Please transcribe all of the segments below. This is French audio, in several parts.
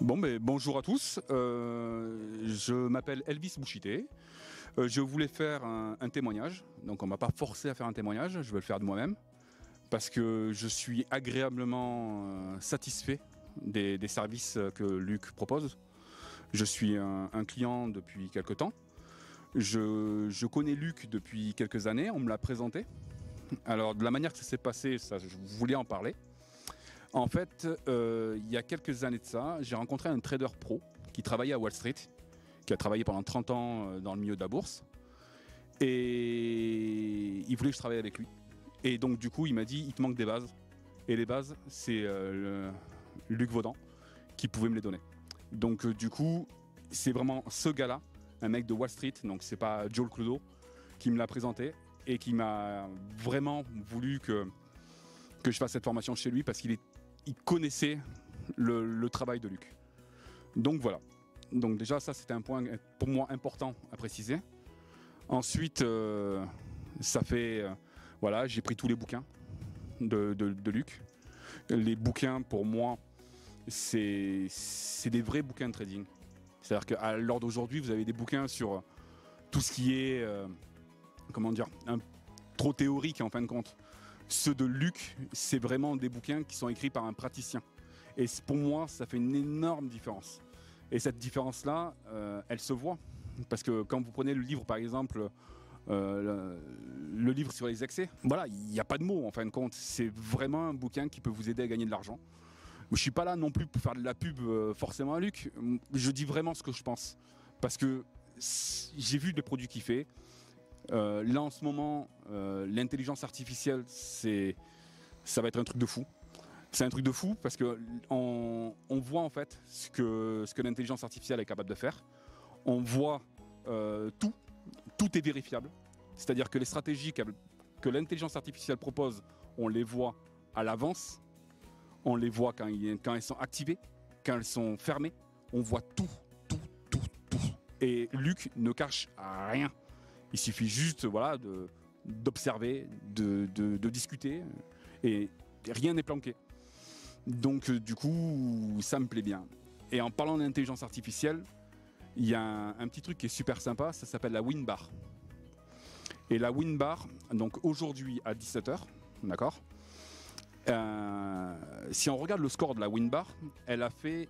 Bonjour à tous, je m'appelle Elvis Bouchité. Je voulais faire un témoignage, donc on m'a pas forcé à faire un témoignage, je vais le faire de moi-même, parce que je suis agréablement satisfait des services que Luc propose. Je suis un client depuis quelque temps. Je connais Luc depuis quelques années, on me l'a présenté. Alors de la manière que ça s'est passé, ça, je voulais en parler. En fait, il y a quelques années de ça, j'ai rencontré un trader pro qui travaillait à Wall Street, qui a travaillé pendant 30 ans dans le milieu de la bourse. Et il voulait que je travaille avec lui. Et donc du coup, il m'a dit, il te manque des bases. Et les bases, c'est Luc Vaudan qui pouvait me les donner. Donc du coup, c'est vraiment ce gars-là, un mec de Wall Street, donc c'est pas Joe Clodo, qui me l'a présenté et qui m'a vraiment voulu que je fasse cette formation chez lui parce qu'il connaissait le travail de Luc. Donc voilà. Donc déjà ça c'était un point pour moi important à préciser. Ensuite ça fait voilà, j'ai pris tous les bouquins de Luc. Les bouquins pour moi c'est des vrais bouquins de trading. C'est-à-dire qu'à l'heure d'aujourd'hui vous avez des bouquins sur tout ce qui est comment dire, trop théorique en fin de compte. Ceux de Luc, c'est vraiment des bouquins qui sont écrits par un praticien. Et pour moi, ça fait une énorme différence. Et cette différence-là, elle se voit. Parce que quand vous prenez le livre, par exemple, le livre sur les excès, voilà, il n'y a pas de mots en fin de compte. C'est vraiment un bouquin qui peut vous aider à gagner de l'argent. Je ne suis pas là non plus pour faire de la pub forcément à Luc. Je dis vraiment ce que je pense. Parce que j'ai vu les produits qu'il fait. Là en ce moment, l'intelligence artificielle, ça va être un truc de fou. C'est un truc de fou parce que on voit en fait ce que l'intelligence artificielle est capable de faire. On voit tout est vérifiable. C'est-à-dire que les stratégies que l'intelligence artificielle propose, on les voit à l'avance. On les voit quand elles sont activées, quand elles sont fermées. On voit tout. Et Luc ne cache rien. Il suffit juste voilà, d'observer, de discuter, et rien n'est planqué. Donc du coup, ça me plaît bien. Et en parlant d'intelligence artificielle, il y a un petit truc qui est super sympa, ça s'appelle la WinBar. Et la WinBar, donc aujourd'hui à 17h, d'accord, si on regarde le score de la WinBar, elle a fait...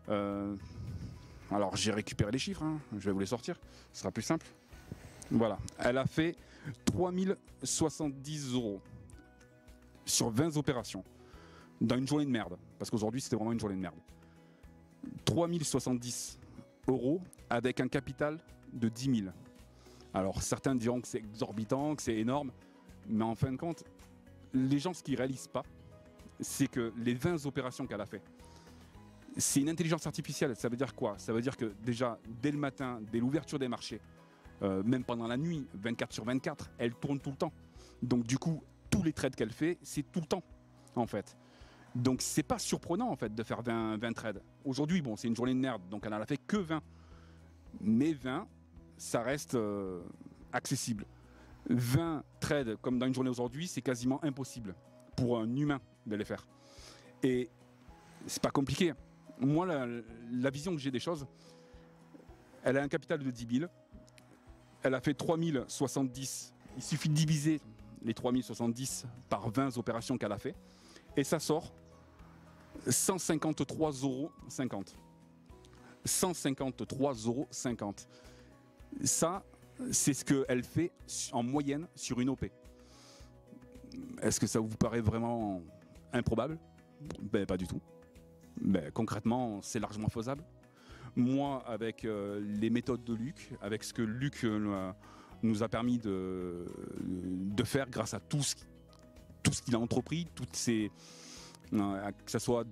alors j'ai récupéré les chiffres, hein, je vais vous les sortir, ce sera plus simple. Voilà, elle a fait 3070 € sur 20 opérations dans une journée de merde, parce qu'aujourd'hui c'était vraiment une journée de merde. 3070 € avec un capital de 10 000. Alors certains diront que c'est exorbitant, que c'est énorme, mais en fin de compte, les gens ce qu'ils ne réalisent pas, c'est que les 20 opérations qu'elle a fait, c'est une intelligence artificielle. Ça veut dire quoi? Ça veut dire que déjà, dès le matin, dès l'ouverture des marchés, même pendant la nuit, 24/24, elle tourne tout le temps. Donc du coup, tous les trades qu'elle fait, c'est tout le temps, en fait. Donc c'est pas surprenant, en fait, de faire 20 trades. Aujourd'hui, bon, c'est une journée de merde, donc elle n'en a fait que 20. Mais 20, ça reste accessible. 20 trades, comme dans une journée aujourd'hui, c'est quasiment impossible pour un humain de les faire. Et c'est pas compliqué. Moi, la vision que j'ai des choses, elle a un capital de 10 000. Elle a fait 3070. Il suffit de diviser les 3070 par 20 opérations qu'elle a fait. Et ça sort 153,50 €. 153,50 €. Ça, c'est ce qu'elle fait en moyenne sur une OP. Est-ce que ça vous paraît vraiment improbable? Ben, pas du tout. Ben, concrètement, c'est largement faisable. Moi, avec les méthodes de Luc, avec ce que Luc nous a permis de faire grâce à tout ce qu'il a entrepris, toutes ces, que ce soit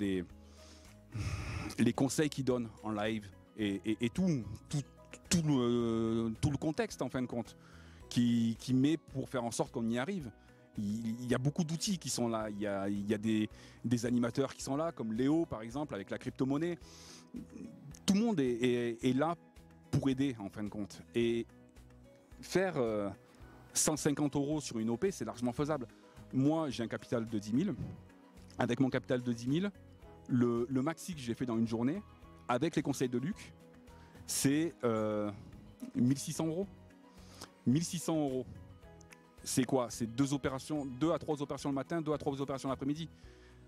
les conseils qu'il donne en live et tout le contexte en fin de compte qui met pour faire en sorte qu'on y arrive. Il y a beaucoup d'outils qui sont là. Il y a des animateurs qui sont là, comme Léo par exemple, avec la crypto-monnaie. Tout le monde est là pour aider en fin de compte. Et faire 150 € sur une OP, c'est largement faisable. Moi, j'ai un capital de 10 000. Avec mon capital de 10 000, le maxi que j'ai fait dans une journée, avec les conseils de Luc, c'est 1600 euros. 1600 euros. C'est quoi? C'est 2 à 3 opérations le matin, 2 à 3 opérations l'après-midi.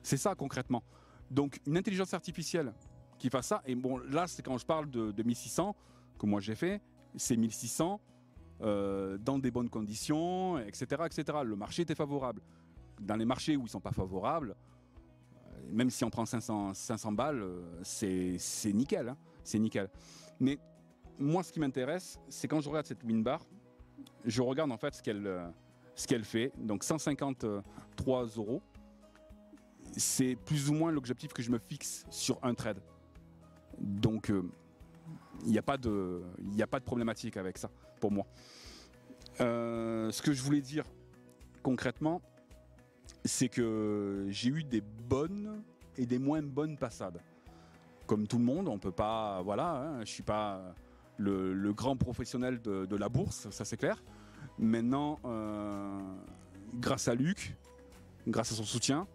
C'est ça concrètement. Donc une intelligence artificielle qui fasse ça, et bon là c'est quand je parle de 1600 que moi j'ai fait, c'est 1600 dans des bonnes conditions, etc., etc. Le marché était favorable. Dans les marchés où ils ne sont pas favorables, même si on prend 500 balles, c'est nickel, hein, c'est nickel. Mais moi ce qui m'intéresse, c'est quand je regarde cette Winbar, je regarde en fait ce qu'elle fait. Donc 153 euros, c'est plus ou moins l'objectif que je me fixe sur un trade. Donc il n'y a pas de problématique avec ça pour moi. Ce que je voulais dire concrètement, c'est que j'ai eu des bonnes et des moins bonnes passades. Comme tout le monde, on peut pas, voilà, hein, je suis pas le grand professionnel de la bourse, ça c'est clair. Maintenant, grâce à Luc, grâce à son soutien,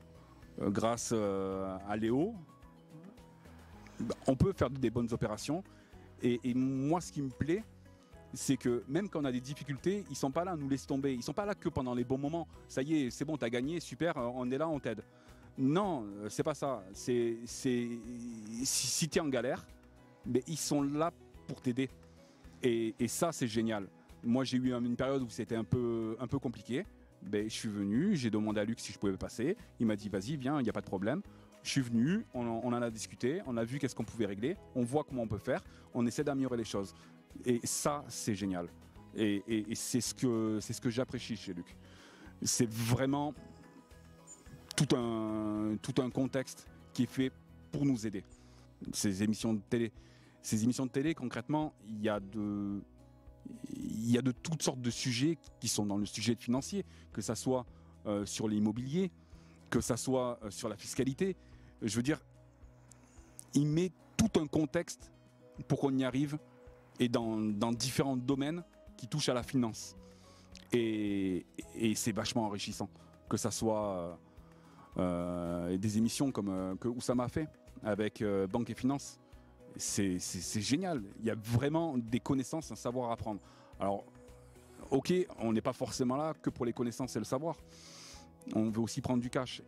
grâce à Léo, on peut faire des bonnes opérations. Et moi, ce qui me plaît, c'est que même quand on a des difficultés, ils sont pas là à nous laisser tomber. Ils sont pas là que pendant les bons moments. Ça y est, c'est bon, t'as gagné, super, on est là, on t'aide. Non, c'est pas ça. Si t'es en galère, mais ils sont là pour t'aider. Et ça, c'est génial. Moi, j'ai eu une période où c'était un peu compliqué. Ben, je suis venu, j'ai demandé à Luc si je pouvais passer. Il m'a dit, vas-y, viens, il n'y a pas de problème. Je suis venu, on en a discuté, on a vu qu'est-ce qu'on pouvait régler, on voit comment on peut faire, on essaie d'améliorer les choses. Et ça, c'est génial. Et c'est ce que j'apprécie chez Luc. C'est vraiment tout un contexte qui est fait pour nous aider. Ces émissions de télé, concrètement, il y a de toutes sortes de sujets qui sont dans le sujet financier, que ça soit sur l'immobilier, que ça soit sur la fiscalité. Je veux dire, il met tout un contexte pour qu'on y arrive, et dans différents domaines qui touchent à la finance. Et c'est vachement enrichissant. Que ça soit des émissions comme que Oussama a fait avec Banque et Finance. C'est génial. Il y a vraiment des connaissances, un savoir à apprendre. Alors, ok, on n'est pas forcément là que pour les connaissances et le savoir. On veut aussi prendre du cash.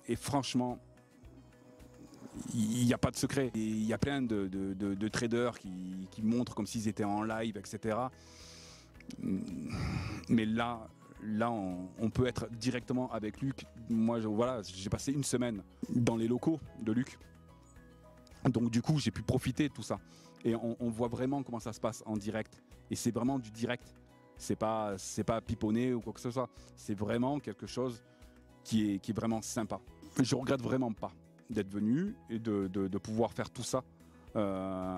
Et franchement, il n'y a pas de secret. Il y a plein de traders qui montrent comme s'ils étaient en live, etc. Mais là on peut être directement avec Luc. Moi, j'ai passé une semaine dans les locaux de Luc. Donc du coup, j'ai pu profiter de tout ça. Et on voit vraiment comment ça se passe en direct. Et c'est vraiment du direct. C'est pas piponné ou quoi que ce soit. C'est vraiment quelque chose qui est vraiment sympa. Je regrette vraiment pas d'être venu et de pouvoir faire tout ça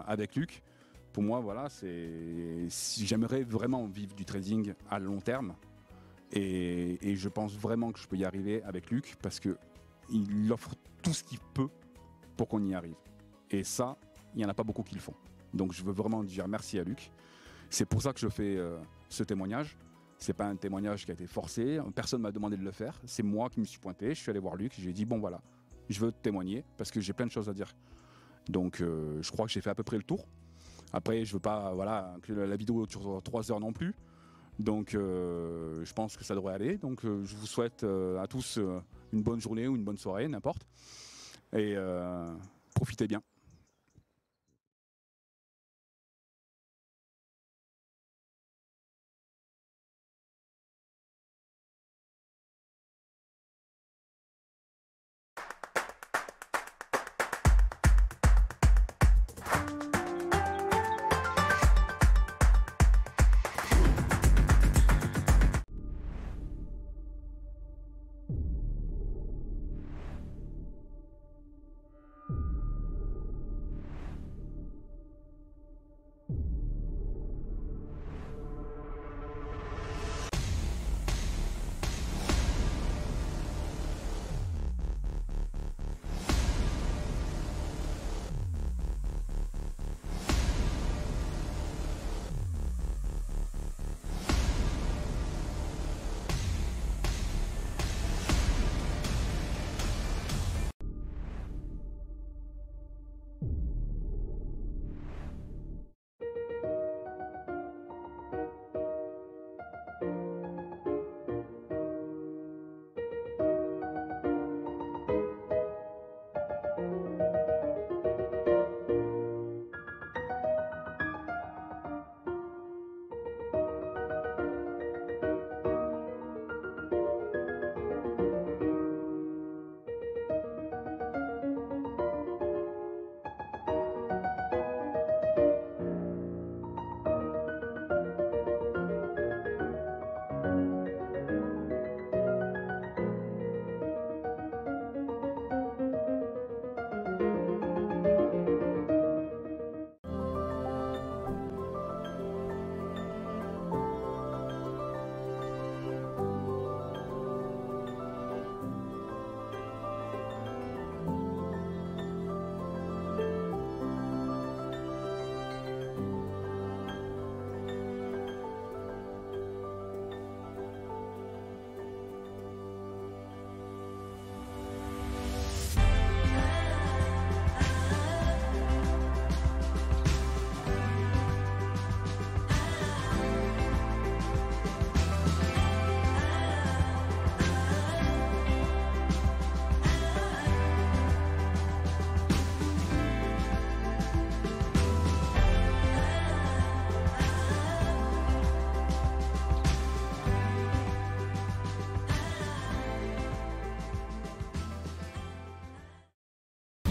avec Luc. Pour moi, voilà, j'aimerais vraiment vivre du trading à long terme. Et je pense vraiment que je peux y arriver avec Luc parce qu'il offre tout ce qu'il peut pour qu'on y arrive. Et ça, il n'y en a pas beaucoup qui le font. Donc je veux vraiment dire merci à Luc. C'est pour ça que je fais ce témoignage. C'est pas un témoignage qui a été forcé. Personne m'a demandé de le faire. C'est moi qui me suis pointé. Je suis allé voir Luc. J'ai dit bon voilà, je veux témoigner parce que j'ai plein de choses à dire. Donc je crois que j'ai fait à peu près le tour. Après, je veux pas que la vidéo dure 3 heures non plus. Donc je pense que ça devrait aller. Donc je vous souhaite à tous une bonne journée ou une bonne soirée, n'importe. Et profitez bien.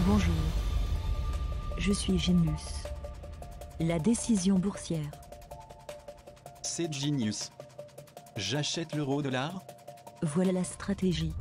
Bonjour, je suis Genius. La décision boursière. C'est Genius. J'achète l'euro-dollar. Voilà la stratégie.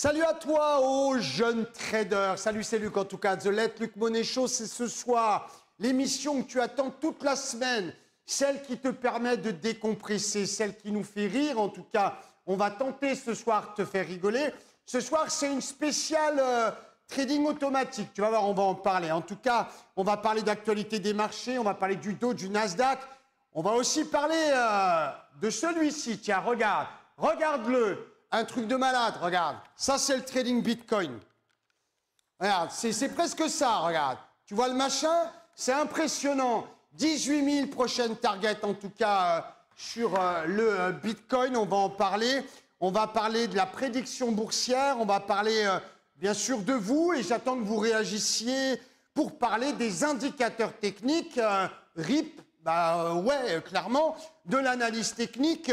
Salut à toi, ô jeune trader. Salut, c'est Luc en tout cas. The Let Luc Money Show, c'est ce soir l'émission que tu attends toute la semaine. Celle qui te permet de décompresser, celle qui nous fait rire. En tout cas, on va tenter ce soir de te faire rigoler. Ce soir, c'est une spéciale trading automatique. Tu vas voir, on va en parler. En tout cas, on va parler d'actualité des marchés. On va parler du Dow, du Nasdaq. On va aussi parler de celui-ci. Tiens, regarde. Regarde-le. Un truc de malade, regarde. Ça, c'est le trading Bitcoin. Regarde, c'est presque ça, regarde. Tu vois le machin? C'est impressionnant. 18 000 prochaines targets, en tout cas, sur le Bitcoin. On va en parler. On va parler de la prédiction boursière. On va parler, bien sûr, de vous. Et j'attends que vous réagissiez pour parler des indicateurs techniques. RIP, bah ouais, clairement. De l'analyse technique.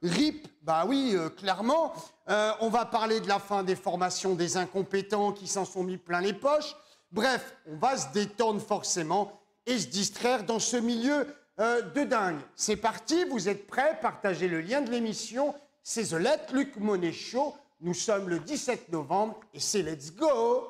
RIP, bah oui, clairement. On va parler de la fin des formations des incompétents qui s'en sont mis plein les poches. Bref, on va se détendre forcément et se distraire dans ce milieu de dingue. C'est parti, vous êtes prêts? Partagez le lien de l'émission. C'est The Let Luc Money Show. Nous sommes le 17 novembre et c'est Let's Go!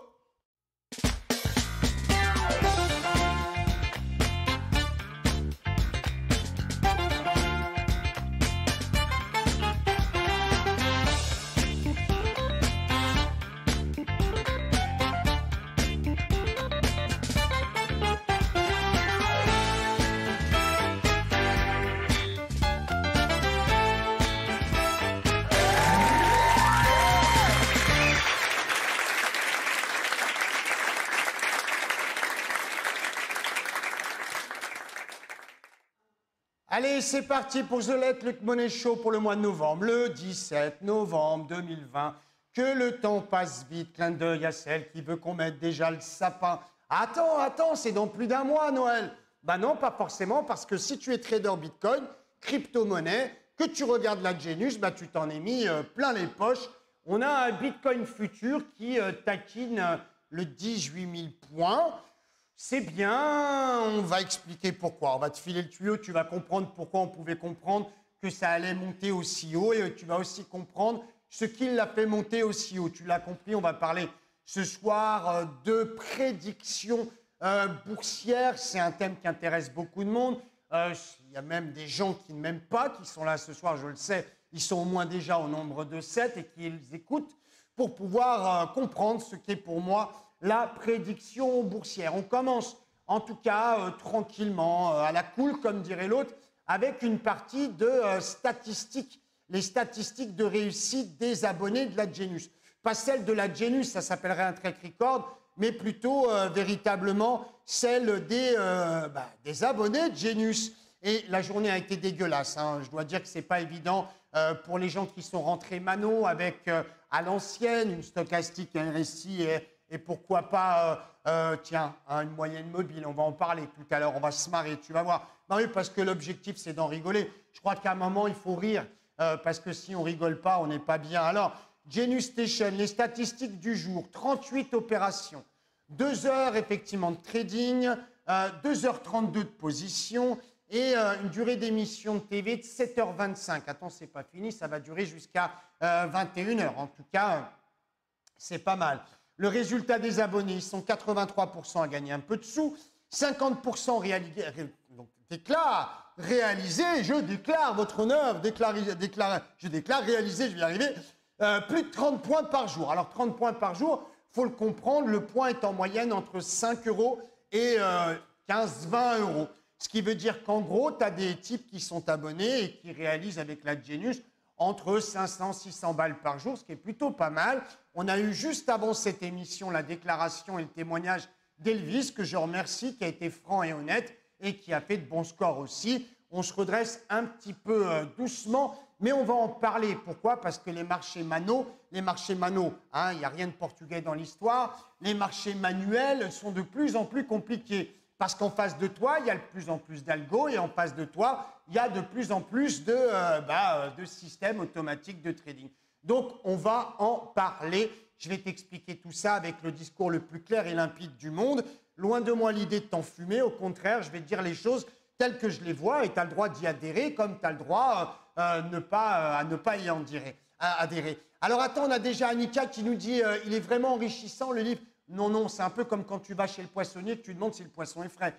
Allez, c'est parti pour The Let Luc Money Show pour le mois de novembre, le 17 novembre 2020. Que le temps passe vite, clin d'œil à celle qui veut qu'on mette déjà le sapin. Attends, c'est dans plus d'un mois, Noël. Bah non, pas forcément, parce que si tu es trader Bitcoin, crypto-monnaie, que tu regardes la Genius, bah tu t'en es mis plein les poches. On a un Bitcoin futur qui taquine le 18 000 points. C'est bien, on va expliquer pourquoi. On va te filer le tuyau, tu vas comprendre pourquoi on pouvait comprendre que ça allait monter aussi haut et tu vas aussi comprendre ce qui l'a fait monter aussi haut. Tu l'as compris, on va parler ce soir de prédictions boursières. C'est un thème qui intéresse beaucoup de monde. Il y a même des gens qui ne m'aiment pas, qui sont là ce soir, je le sais. Ils sont au moins déjà au nombre de 7 et qui les écoutent pour pouvoir comprendre ce qu'est pour moi la prédiction boursière. On commence en tout cas tranquillement, à la cool, comme dirait l'autre, avec une partie de statistiques, les statistiques de réussite des abonnés de la Genius. Pas celle de la Genius, ça s'appellerait un track record, mais plutôt véritablement celle des abonnés de Genius. Et la journée a été dégueulasse, hein. Je dois dire que ce n'est pas évident pour les gens qui sont rentrés mano avec, à l'ancienne, une stochastique, un RSI et pourquoi pas, une moyenne mobile. On va en parler tout à l'heure, on va se marrer, tu vas voir. Non, oui, parce que l'objectif, c'est d'en rigoler. Je crois qu'à un moment, il faut rire, parce que si on ne rigole pas, on n'est pas bien. Alors, Genius Station, les statistiques du jour, 38 opérations, 2 heures effectivement de trading, 2h32 de position et une durée d'émission de TV de 7h25. Attends, c'est pas fini, ça va durer jusqu'à 21h. En tout cas, c'est pas mal. Le résultat des abonnés, ils sont 83% à gagner un peu de sous, 50% déclare réalisé, je déclare votre honneur, je déclare réalisé, je vais y arriver, plus de 30 points par jour. Alors 30 points par jour, il faut le comprendre, le point est en moyenne entre 5 € et 15-20 €. Ce qui veut dire qu'en gros, tu as des types qui sont abonnés et qui réalisent avec la Genius entre 500-600 balles par jour, ce qui est plutôt pas mal. On a eu juste avant cette émission la déclaration et le témoignage d'Elvis, que je remercie, qui a été franc et honnête et qui a fait de bons scores aussi. On se redresse un petit peu doucement, mais on va en parler. Pourquoi? Parce que les marchés manos, il n'y a rien de portugais dans l'histoire, les marchés manuels sont de plus en plus compliqués. Parce qu'en face de toi, il y a de plus en plus d'algo et en face de toi, il y a de plus en plus de systèmes automatiques de trading. Donc, on va en parler. Je vais t'expliquer tout ça avec le discours le plus clair et limpide du monde. Loin de moi l'idée de t'enfumer. Au contraire, je vais te dire les choses telles que je les vois et tu as le droit d'y adhérer comme tu as le droit à ne pas y adhérer. Alors, attends, on a déjà Annika qui nous dit il est vraiment enrichissant le livre. Non, c'est un peu comme quand tu vas chez le poissonnier, que tu demandes si le poisson est frais.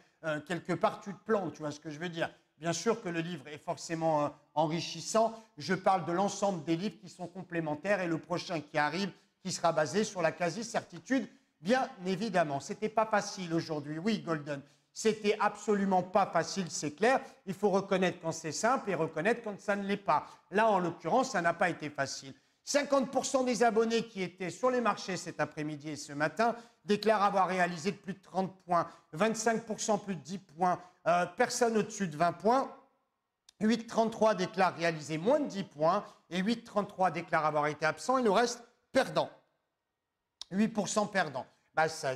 Quelque part, tu te plantes, tu vois ce que je veux dire. Bien sûr que le livre est forcément enrichissant. Je parle de l'ensemble des livres qui sont complémentaires et le prochain qui arrive, qui sera basé sur la quasi-certitude, bien évidemment. C'était pas facile aujourd'hui, oui, Golden. C'était absolument pas facile, c'est clair. Il faut reconnaître quand c'est simple et reconnaître quand ça ne l'est pas. Là, en l'occurrence, ça n'a pas été facile. 50% des abonnés qui étaient sur les marchés cet après-midi et ce matin déclarent avoir réalisé de plus de 30 points, 25% plus de 10 points, personne au-dessus de 20 points. 8,33 déclarent réaliser moins de 10 points et 8,33 déclarent avoir été absents et le reste perdants. 8% perdants.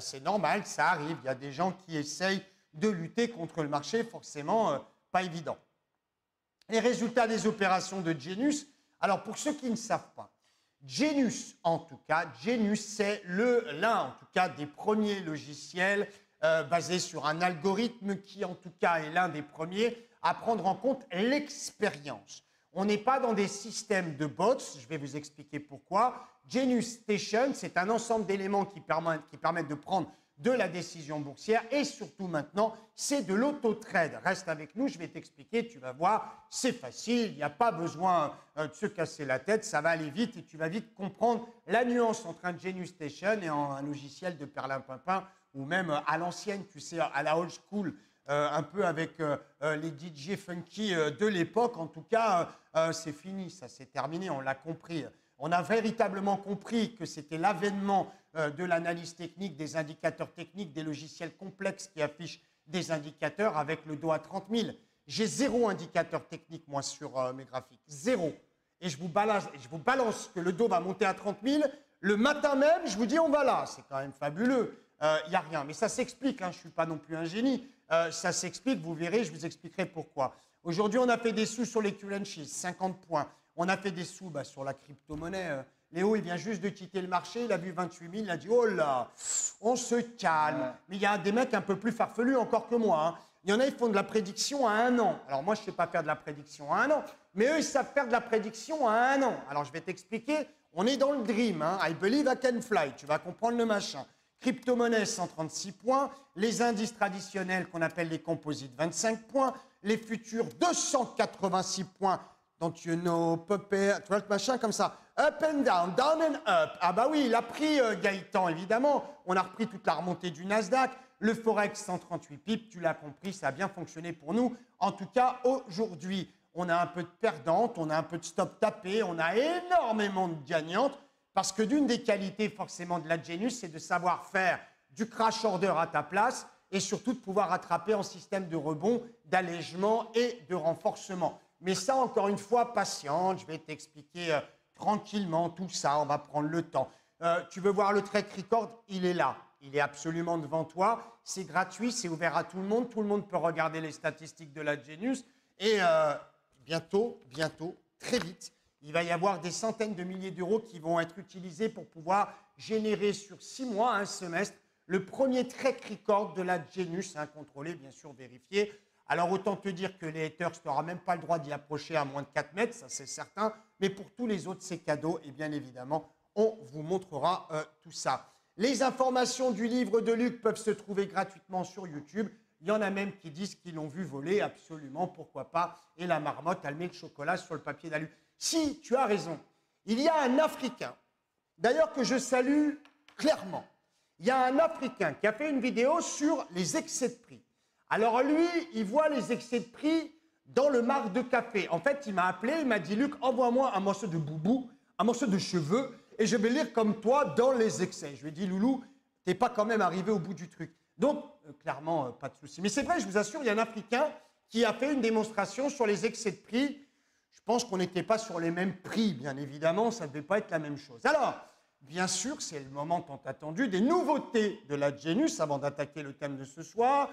C'est normal, ça arrive. Il y a des gens qui essayent de lutter contre le marché, forcément pas évident. Les résultats des opérations de Genius. Alors, pour ceux qui ne savent pas, Genius, en tout cas, c'est l'un, en tout cas, des premiers logiciels basés sur un algorithme qui, en tout cas, est l'un des premiers à prendre en compte l'expérience. On n'est pas dans des systèmes de bots, je vais vous expliquer pourquoi. Genius Station, c'est un ensemble d'éléments qui permettent de prendre de la décision boursière et surtout maintenant, c'est de l'auto-trade. Reste avec nous, je vais t'expliquer, tu vas voir, c'est facile, il n'y a pas besoin de se casser la tête, ça va aller vite et tu vas vite comprendre la nuance entre un Genius Station et un logiciel de perlimpinpin ou même à l'ancienne, tu sais, à la old school, un peu avec les DJ funky de l'époque. En tout cas, c'est fini, ça c'est terminé, on l'a compris. On a véritablement compris que c'était l'avènement de l'analyse technique, des indicateurs techniques, des logiciels complexes qui affichent des indicateurs avec le dos à 30 000. J'ai 0 indicateur technique, moi, sur mes graphiques. 0. Et je vous balance que le dos va monter à 30 000. Le matin même, je vous dis, on va là. C'est quand même fabuleux. Il n'y a rien. Mais ça s'explique. Hein, je ne suis pas non plus un génie. Ça s'explique. Vous verrez, je vous expliquerai pourquoi. Aujourd'hui, on a fait des sous sur les currencies, 50 points. On a fait des sous sur la crypto-monnaie, Léo, il vient juste de quitter le marché, il a vu 28 000, il a dit, oh là, on se calme. Mais il y a des mecs un peu plus farfelus encore que moi. Hein. Il y en a, ils font de la prédiction à 1 an. Alors moi, je ne sais pas faire de la prédiction à 1 an, mais eux, ils savent faire de la prédiction à 1 an. Alors je vais t'expliquer, on est dans le dream. Hein. I believe I can fly, tu vas comprendre le machin. Crypto-monnaie, 136 points. Les indices traditionnels qu'on appelle les composites, 25 points. Les futurs, 286 points. Donc, you know, puppet, tu vois le machin comme ça. Up and down and up. Ah bah oui, il a pris Gaëtan, évidemment. On a repris toute la remontée du Nasdaq. Le Forex, 138 pips, tu l'as compris, ça a bien fonctionné pour nous. En tout cas, aujourd'hui, on a un peu de perdantes, on a un peu de stop tapé, on a énormément de gagnantes. Parce que d'une des qualités forcément de la Genius, c'est de savoir faire du crash order à ta place et surtout de pouvoir attraper en système de rebond, d'allègement et de renforcement. Mais ça, encore une fois, patiente, je vais t'expliquer tranquillement tout ça, on va prendre le temps. Tu veux voir le track record? Il est là, il est absolument devant toi, c'est gratuit, c'est ouvert à tout le monde peut regarder les statistiques de la Genius et bientôt, très vite, il va y avoir des centaines de milliers d'euros qui vont être utilisés pour pouvoir générer sur 6 mois, un semestre, le premier track record de la Genius, hein, contrôlé, bien sûr, vérifié. Alors, autant te dire que les haters, tu n'auras même pas le droit d'y approcher à moins de 4 mètres, ça c'est certain. Mais pour tous les autres, c'est cadeau. Et bien évidemment, on vous montrera tout ça. Les informations du livre de Luc peuvent se trouver gratuitement sur YouTube. Il y en a même qui disent qu'ils l'ont vu voler, absolument, pourquoi pas. Et la marmotte, elle met le chocolat sur le papier d'alu. Si, tu as raison. Il y a un Africain, d'ailleurs que je salue clairement. Il y a un Africain qui a fait une vidéo sur les excès de prix. Alors lui, il voit les excès de prix dans le marc de café. En fait, il m'a appelé, il m'a dit « Luc, envoie-moi un morceau de boubou, un morceau de cheveux, et je vais lire comme toi dans les excès. » Je lui ai dit « Loulou, t'es pas quand même arrivé au bout du truc. » Donc, clairement, pas de souci. Mais c'est vrai, je vous assure, il y a un Africain qui a fait une démonstration sur les excès de prix. Je pense qu'on n'était pas sur les mêmes prix, bien évidemment, ça ne devait pas être la même chose. Alors, bien sûr, c'est le moment tant attendu des nouveautés de la Genius, avant d'attaquer le thème de ce soir.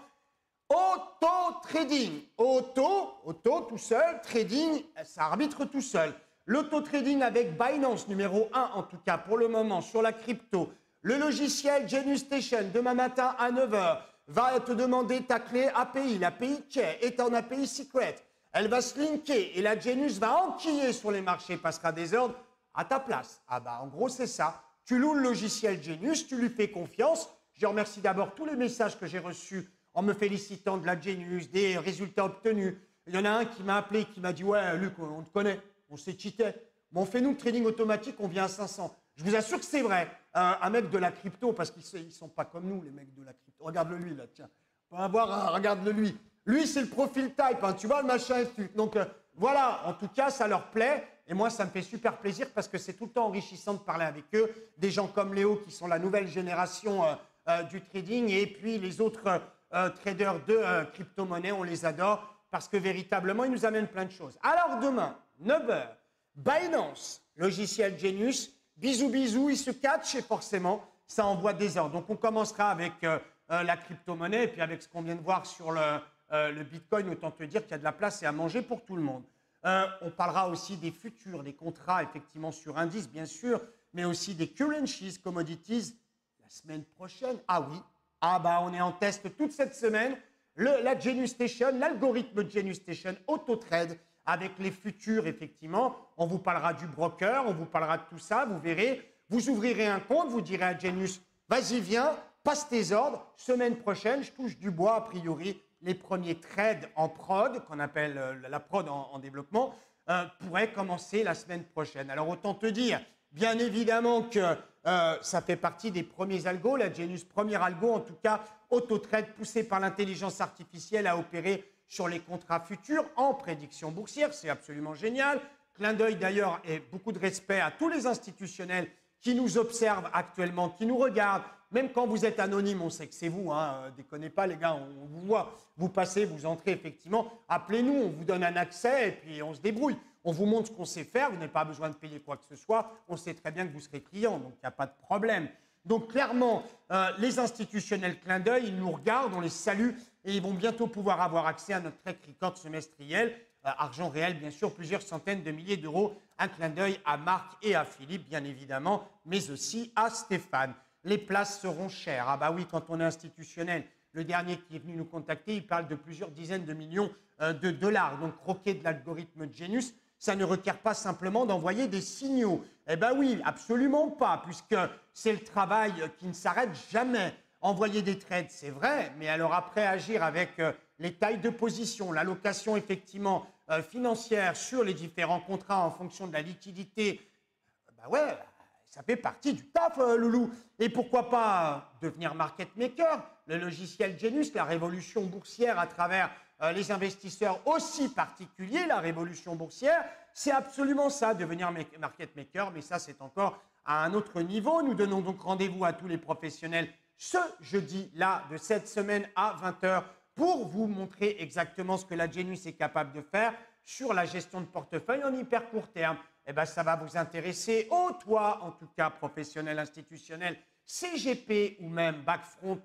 Auto-trading. Auto, tout seul. Trading, ça arbitre tout seul. L'auto-trading avec Binance, numéro 1 en tout cas pour le moment, sur la crypto. Le logiciel Genius Station, demain matin à 9h, va te demander ta clé API. L'API Key est en API Secret. Elle va se linker et la Genius va enquiller sur les marchés, passera des ordres à ta place. Ah bah en gros c'est ça. Tu loues le logiciel Genius, tu lui fais confiance. Je remercie d'abord tous les messages que j'ai reçus en me félicitant de la Genius, des résultats obtenus. Il y en a un qui m'a appelé, qui m'a dit « Ouais, Luc, on te connaît, on s'est cheaté. Bon, fais-nous le trading automatique, on vient à 500. » Je vous assure que c'est vrai. Un mec de la crypto, parce qu'ils ne sont pas comme nous, les mecs de la crypto. Regarde-le lui, là, tiens. On va voir, regarde-le lui. Lui, c'est le profil type, hein, tu vois, le machin et tout. Donc, voilà, en tout cas, ça leur plaît. Et moi, ça me fait super plaisir parce que c'est tout le temps enrichissant de parler avec eux. Des gens comme Léo, qui sont la nouvelle génération du trading. Et puis, les autres traders de crypto-monnaie, on les adore parce que véritablement, ils nous amènent plein de choses. Alors, demain, 9h, Binance, logiciel Genius. Bisous, bisous, ils se catchent et forcément, ça envoie des ordres. Donc, on commencera avec la crypto-monnaie et puis avec ce qu'on vient de voir sur le Bitcoin, autant te dire qu'il y a de la place et à manger pour tout le monde. On parlera aussi des futurs, des contrats, effectivement, sur indice, bien sûr, mais aussi des currencies, commodities, la semaine prochaine. Ah oui, ah bah on est en test toute cette semaine. La Genius Station, l'algorithme Genius Station, AutoTrade, avec les futurs, effectivement. On vous parlera du broker, on vous parlera de tout ça, vous verrez. Vous ouvrirez un compte, vous direz à Genius, vas-y, viens, passe tes ordres. Semaine prochaine, je touche du bois, a priori, les premiers trades en prod, qu'on appelle la prod en développement, pourraient commencer la semaine prochaine. Alors, autant te dire, bien évidemment que ça fait partie des premiers algos, la Genius premier algo, en tout cas, AutoTrade, poussé par l'intelligence artificielle à opérer sur les contrats futurs en prédiction boursière. C'est absolument génial. Clin d'œil d'ailleurs et beaucoup de respect à tous les institutionnels qui nous observent actuellement, qui nous regardent. Même quand vous êtes anonyme, on sait que c'est vous. Déconnez pas les gars, on vous voit. Vous passez, vous entrez effectivement. Appelez-nous, on vous donne un accès et puis on se débrouille. On vous montre ce qu'on sait faire. Vous n'avez pas besoin de payer quoi que ce soit. On sait très bien que vous serez client, donc il n'y a pas de problème. Donc clairement, les institutionnels clin d'œil, ils nous regardent, on les salue et ils vont bientôt pouvoir avoir accès à notre track record semestriel. argent réel, bien sûr, plusieurs centaines de milliers d'euros. Un clin d'œil à Marc et à Philippe, bien évidemment, mais aussi à Stéphane. Les places seront chères. Ah bah oui, quand on est institutionnel. Le dernier qui est venu nous contacter, il parle de plusieurs dizaines de millions de dollars. Donc, croquer de l'algorithme Genius, ça ne requiert pas simplement d'envoyer des signaux. Eh bien oui, absolument pas, puisque c'est le travail qui ne s'arrête jamais. Envoyer des trades, c'est vrai, mais alors après agir avec les tailles de position, l'allocation effectivement financière sur les différents contrats en fonction de la liquidité, bah ouais, ça fait partie du taf, loulou. Et pourquoi pas devenir market maker, le logiciel Genius, la révolution boursière à travers les investisseurs aussi particuliers, la révolution boursière, c'est absolument ça, devenir market maker, mais ça c'est encore à un autre niveau. Nous donnons donc rendez-vous à tous les professionnels ce jeudi-là de cette semaine à 20h pour vous montrer exactement ce que la Genius est capable de faire sur la gestion de portefeuille en hyper court terme. Eh bien, ça va vous intéresser, toi, en tout cas, professionnel, institutionnel, CGP ou même backfront,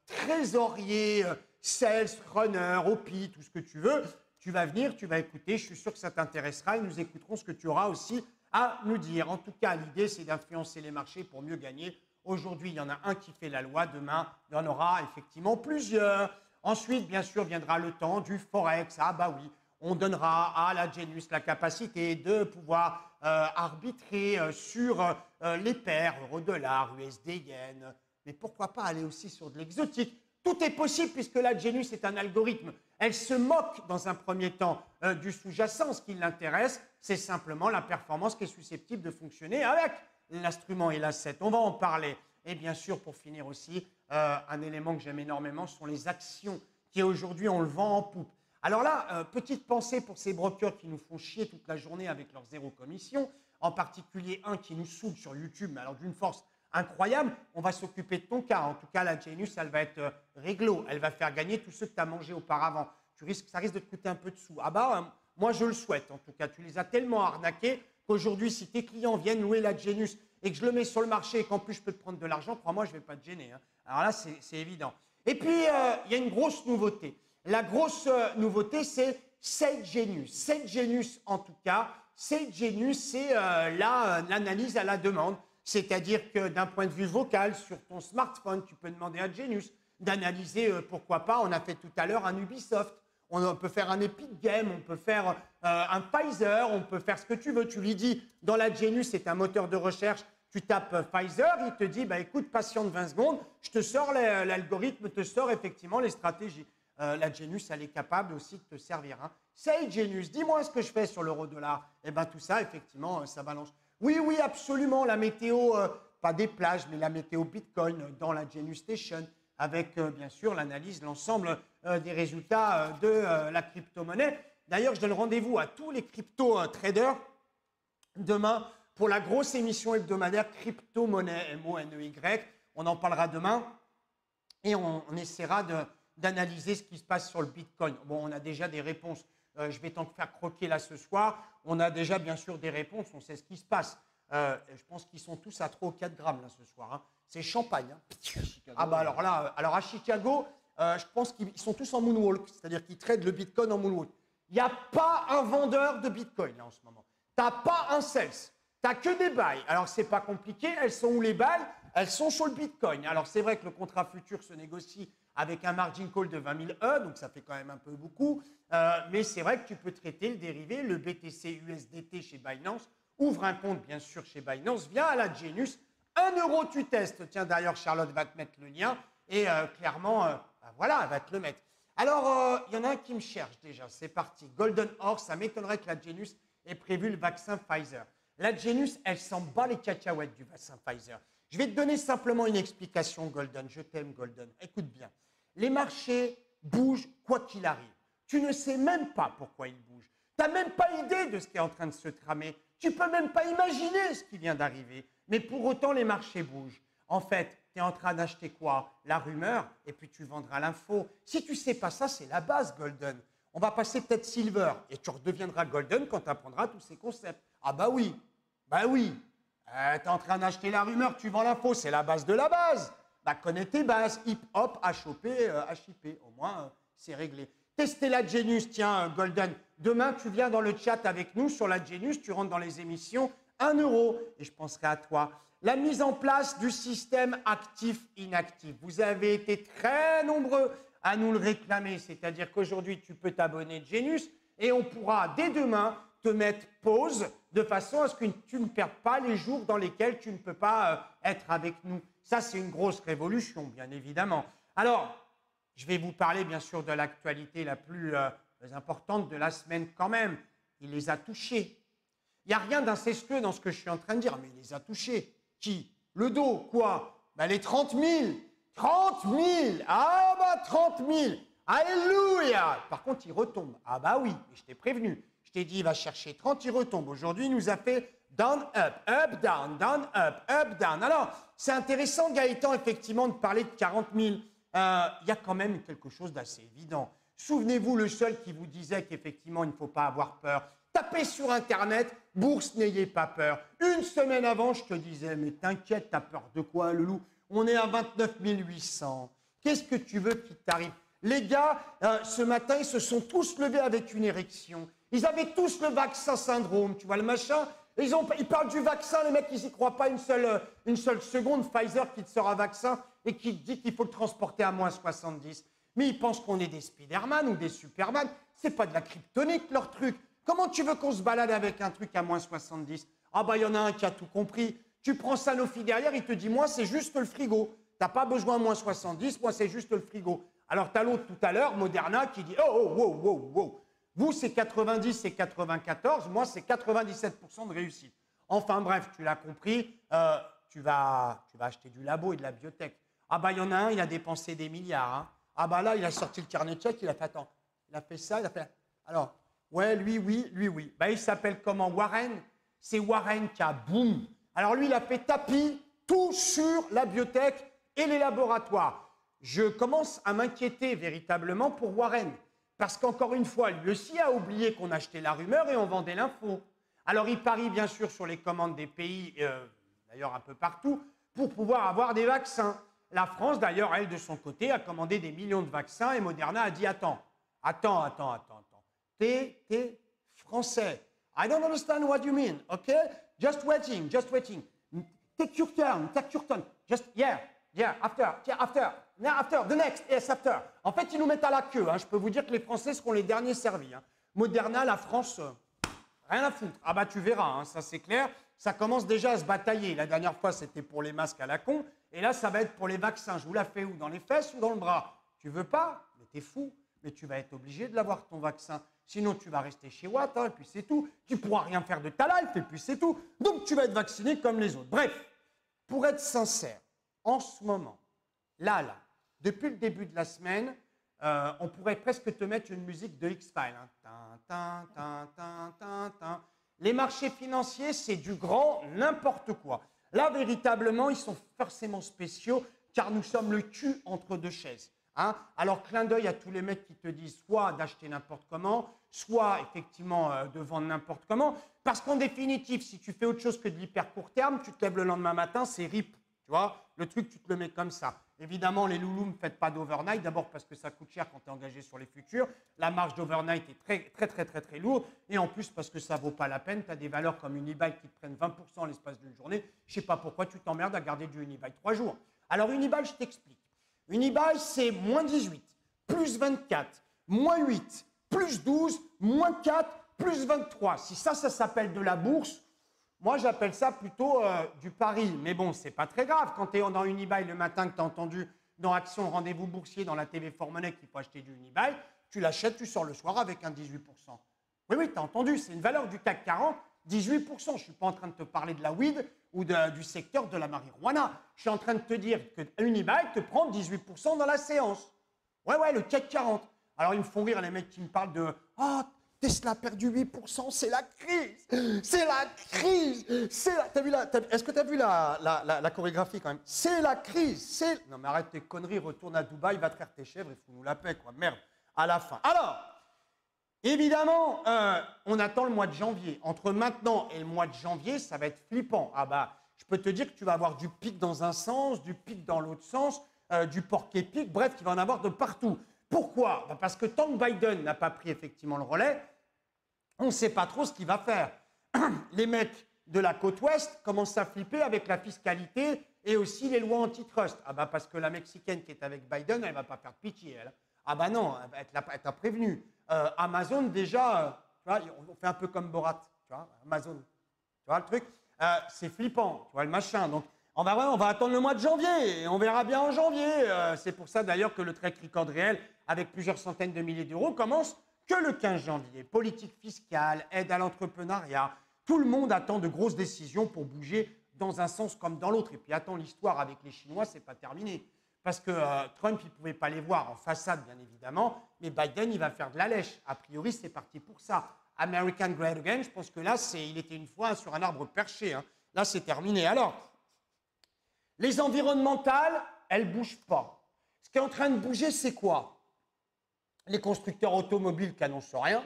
trésorier, sales, runner, OPI, tout ce que tu veux. Tu vas venir, tu vas écouter, je suis sûr que ça t'intéressera et nous écouterons ce que tu auras aussi à nous dire. En tout cas, l'idée, c'est d'influencer les marchés pour mieux gagner. Aujourd'hui, il y en a un qui fait la loi. Demain, il y en aura effectivement plusieurs. Ensuite, bien sûr, viendra le temps du Forex. Ah bah oui, on donnera à la Genius la capacité de pouvoir arbitrer sur les paires euro-dollar, USD-yen. Mais pourquoi pas aller aussi sur de l'exotique? Tout est possible puisque la Genius est un algorithme. Elle se moque dans un premier temps du sous-jacent. Ce qui l'intéresse, c'est simplement la performance qui est susceptible de fonctionner avec l'instrument et l'asset. On va en parler. Et bien sûr, pour finir aussi, un élément que j'aime énormément, ce sont les actions qui aujourd'hui, on le vend en poupe. Alors là, petite pensée pour ces brokers qui nous font chier toute la journée avec leur zéro commission, en particulier un qui nous soude sur YouTube, mais alors d'une force incroyable. On va s'occuper de ton cas. En tout cas, la Genius, elle va être réglo. Elle va faire gagner tous ceux que tu as mangés auparavant. Ça risque de te coûter un peu de sous. Ah bah, moi, je le souhaite. En tout cas, tu les as tellement arnaqués qu'aujourd'hui, si tes clients viennent louer la Genius et que je le mets sur le marché et qu'en plus, je peux te prendre de l'argent, crois-moi, je ne vais pas te gêner. Hein. Alors là, c'est évident. Et puis, il y a une grosse nouveauté. La grosse nouveauté, c'est Sage Genius. Sage Genius, en tout cas, Sage Genius, c'est l'analyse à la demande. C'est-à-dire que d'un point de vue vocal, sur ton smartphone, tu peux demander à Genius d'analyser, pourquoi pas, on a fait tout à l'heure un Ubisoft, on peut faire un Epic Game, on peut faire un Pfizer, on peut faire ce que tu veux. Tu lui dis, dans la Genius, c'est un moteur de recherche, tu tapes Pfizer, il te dit, bah, écoute, patiente 20 secondes, je te sors l'algorithme, te sort effectivement les stratégies. La Genius, elle est capable aussi de te servir. Hein. Say Genius, dis-moi ce que je fais sur l'euro-dollar. Et bien tout ça, effectivement, ça balance. Oui, oui, absolument, la météo, pas des plages, mais la météo Bitcoin dans la Genius Station, avec bien sûr l'analyse, l'ensemble des résultats de la crypto-monnaie. D'ailleurs, je donne rendez-vous à tous les crypto-traders demain pour la grosse émission hebdomadaire Crypto-monnaie, M-O-N-E-Y. On en parlera demain et on essaiera d'analyser ce qui se passe sur le Bitcoin. Bon, on a déjà des réponses. Je vais t'en faire croquer là ce soir. On a déjà bien sûr des réponses. On sait ce qui se passe. Je pense qu'ils sont tous à 3 ou 4 grammes là ce soir. Hein. C'est champagne. Hein. Ah bah alors là, à Chicago, je pense qu'ils sont tous en moonwalk. C'est-à-dire qu'ils tradent le Bitcoin en moonwalk. Il n'y a pas un vendeur de Bitcoin là en ce moment. Tu n'as pas un sales. Tu n'as que des buys. Alors, ce n'est pas compliqué. Elles sont où les balles? Elles sont sur le Bitcoin. Alors, c'est vrai que le contrat futur se négocie avec un margin call de 20 000 E, donc ça fait quand même un peu beaucoup. Mais c'est vrai que tu peux traiter le dérivé, le BTC USDT chez Binance. Ouvre un compte, bien sûr, chez Binance. Viens à la Genius. 1 euro, tu testes. Tiens, d'ailleurs, Charlotte va te mettre le lien. Et clairement, voilà, elle va te le mettre. Alors, il y en a un qui me cherche déjà. C'est parti. Golden Horse, ça m'étonnerait que la Genius ait prévu le vaccin Pfizer. La Genius, elle s'en bat les cacahuètes du vaccin Pfizer. Je vais te donner simplement une explication, Golden. Je t'aime, Golden. Écoute bien. Les marchés bougent quoi qu'il arrive. Tu ne sais même pas pourquoi ils bougent. Tu n'as même pas idée de ce qui est en train de se tramer. Tu ne peux même pas imaginer ce qui vient d'arriver. Mais pour autant, les marchés bougent. En fait, tu es en train d'acheter quoi? La rumeur, et puis tu vendras l'info. Si tu ne sais pas ça, c'est la base, Golden. On va passer peut-être Silver, et tu redeviendras Golden quand tu apprendras tous ces concepts. Ah bah oui, bah oui. Tu es en train d'acheter la rumeur, tu vends l'info, c'est la base de la base. Bah, connais tes bases, hip-hop, HOP, HIP, au moins c'est réglé. Tester la Genius, tiens, Golden, Demain, tu viens dans le chat avec nous sur la Genius, tu rentres dans les émissions, 1 euro, et je penserai à toi. La mise en place du système actif-inactif. Vous avez été très nombreux à nous le réclamer, c'est-à-dire qu'aujourd'hui, tu peux t'abonner Genius et on pourra, dès demain, te mettre pause de façon à ce que tu ne perdes pas les jours dans lesquels tu ne peux pas être avec nous. Ça, c'est une grosse révolution, bien évidemment. Alors, je vais vous parler, bien sûr, de l'actualité la plus importante de la semaine quand même. Il les a touchés. Il n'y a rien d'incestueux dans ce que je suis en train de dire, mais il les a touchés. Qui? Le dos, quoi? Les 30 000. 30 000. Ah bah 30 000. Alléluia. Par contre, il retombe. Ah bah oui, mais je t'ai prévenu. Je t'ai dit, il va chercher 30, il retombe. Aujourd'hui, il nous a fait down, up, down, up, down. Alors, c'est intéressant, Gaëtan, effectivement, de parler de 40 000. Il y a quand même quelque chose d'assez évident. Souvenez-vous, le seul qui vous disait qu'effectivement, il ne faut pas avoir peur. Tapez sur Internet, bourse, n'ayez pas peur. Une semaine avant, je te disais, mais t'inquiète, t'as peur de quoi, le loup? On est à 29 800. Qu'est-ce que tu veux qu'il t'arrive? Les gars, ce matin, ils se sont tous levés avec une érection. Ils avaient tous le vaccin syndrome, tu vois le machin. Ils parlent du vaccin, les mecs, ils n'y croient pas une seule seconde. Pfizer qui te sort un vaccin et qui te dit qu'il faut le transporter à moins 70. Mais ils pensent qu'on est des Spider-Man ou des Superman. C'est pas de la kryptonique, leur truc. Comment tu veux qu'on se balade avec un truc à moins 70? Ah bah, il y en a un qui a tout compris. Tu prends Sanofi derrière, il te dit, moi, c'est juste le frigo. T'as pas besoin de moins 70, moi, c'est juste le frigo. Alors, tu as l'autre tout à l'heure, Moderna, qui dit, oh, wow, wow, wow. Vous, c'est 90 et 94, moi, c'est 97% de réussite. Enfin, bref, tu l'as compris, tu vas acheter du labo et de la biotech. Ah bah, il y en a un, il a dépensé des milliards. Hein. Ah bah là, il a sorti le carnet de chèques, il a fait, attends, il a fait ça, il a fait... Alors, ouais, lui, oui. Bah, il s'appelle comment? Warren. C'est Warren qui a boum. Alors, lui, il a fait tapis, tout sur la biotech et les laboratoires. Je commence à m'inquiéter véritablement pour Warren. Parce qu'encore une fois, lui aussi a oublié qu'on achetait la rumeur et on vendait l'info. Alors, il parie bien sûr sur les commandes des pays, d'ailleurs un peu partout, pour pouvoir avoir des vaccins. La France, d'ailleurs, elle, de son côté, a commandé des millions de vaccins et Moderna a dit, attends. T'es français. I don't understand what you mean, OK? Just waiting. Take your turn. Just, yeah, after. Now, after, the next, yes, after. En fait, ils nous mettent à la queue. Hein. Je peux vous dire que les Français seront les derniers servis. Hein. Moderna, la France, rien à foutre. Ah bah, tu verras, hein, ça c'est clair. Ça commence déjà à se batailler. La dernière fois, c'était pour les masques à la con. Et là, ça va être pour les vaccins. Je vous la fais où? Dans les fesses ou dans le bras? Tu veux pas? Mais t'es fou. Mais tu vas être obligé de l'avoir, ton vaccin. Sinon, tu vas rester chez Watt, hein, et puis c'est tout. Tu pourras rien faire de ta life, et puis c'est tout. Donc, tu vas être vacciné comme les autres. Bref, pour être sincère, en ce moment, là, depuis le début de la semaine, on pourrait presque te mettre une musique de X-Files. Hein. Les marchés financiers, c'est du grand n'importe quoi. Là, véritablement, ils sont forcément spéciaux, car nous sommes le cul entre deux chaises. Hein? Alors, clin d'œil à tous les mecs qui te disent soit d'acheter n'importe comment, soit effectivement de vendre n'importe comment. Parce qu'en définitive, si tu fais autre chose que de l'hyper court terme, tu te lèves le lendemain matin, c'est RIP. Tu vois, le truc, tu te le mets comme ça. Évidemment, les loulous, ne faites pas d'overnight. D'abord parce que ça coûte cher quand tu es engagé sur les futurs. La marge d'overnight est très lourde. Et en plus, parce que ça ne vaut pas la peine. Tu as des valeurs comme Unibail qui te prennent 20% en l'espace d'une journée. Je ne sais pas pourquoi tu t'emmerdes à garder du Unibail 3 jours. Alors, Unibail, je t'explique. Unibail, c'est moins 18, plus 24, moins 8, plus 12, moins 4, plus 23. Si ça s'appelle de la bourse, moi, j'appelle ça plutôt du pari. Mais bon, c'est pas très grave. Quand tu es dans Unibail le matin, que tu as entendu dans Action Rendez-vous Boursier, dans la TV For Money, qu'il faut acheter du Unibail, tu l'achètes, tu sors le soir avec un 18%. Oui, tu as entendu, c'est une valeur du CAC 40, 18%. Je ne suis pas en train de te parler de la weed ou du secteur de la marijuana. Je suis en train de te dire que Unibail te prend 18% dans la séance. Ouais, le CAC 40. Alors, ils me font rire, les mecs qui me parlent de « Ah, Tesla a perdu 8%, c'est la crise. C'est la crise. Est-ce que tu as vu la chorégraphie quand même? C'est la crise. Non, mais arrête tes conneries, retourne à Dubaï, va te faire tes chèvres et fous-nous la paix, quoi. Merde. À la fin. Alors, évidemment, on attend le mois de janvier. Entre maintenant et le mois de janvier, ça va être flippant. Ah bah, je peux te dire que tu vas avoir du pic dans un sens, du pic dans l'autre sens, du porc-épic, bref, il va en avoir de partout. Pourquoi? Parce que tant que Biden n'a pas pris effectivement le relais, on ne sait pas trop ce qu'il va faire. Les mecs de la côte ouest commencent à flipper avec la fiscalité et aussi les lois antitrust. Ah bah parce que la Mexicaine qui est avec Biden, elle ne va pas faire de pitié, elle. Ah bah non, elle t'a prévenu. Amazon, déjà, tu vois, on fait un peu comme Borat, tu vois, Amazon. Tu vois le truc, c'est flippant, tu vois le machin. Donc, on va attendre le mois de janvier et on verra bien en janvier. C'est pour ça d'ailleurs que le track record réel, avec plusieurs centaines de milliers d'euros, commence que le 15 janvier. Politique fiscale, aide à l'entrepreneuriat, tout le monde attend de grosses décisions pour bouger dans un sens comme dans l'autre. Et puis attends, l'histoire avec les Chinois, c'est pas terminé. Parce que Trump, il ne pouvait pas les voir en façade, bien évidemment, mais Biden, il va faire de la lèche. A priori, c'est parti pour ça. American Great Again, je pense que là, il était une fois sur un arbre perché. Hein. Là, c'est terminé. Alors, les environnementales, elles ne bougent pas. Ce qui est en train de bouger, c'est quoi? Les constructeurs automobiles qui n'annoncent rien.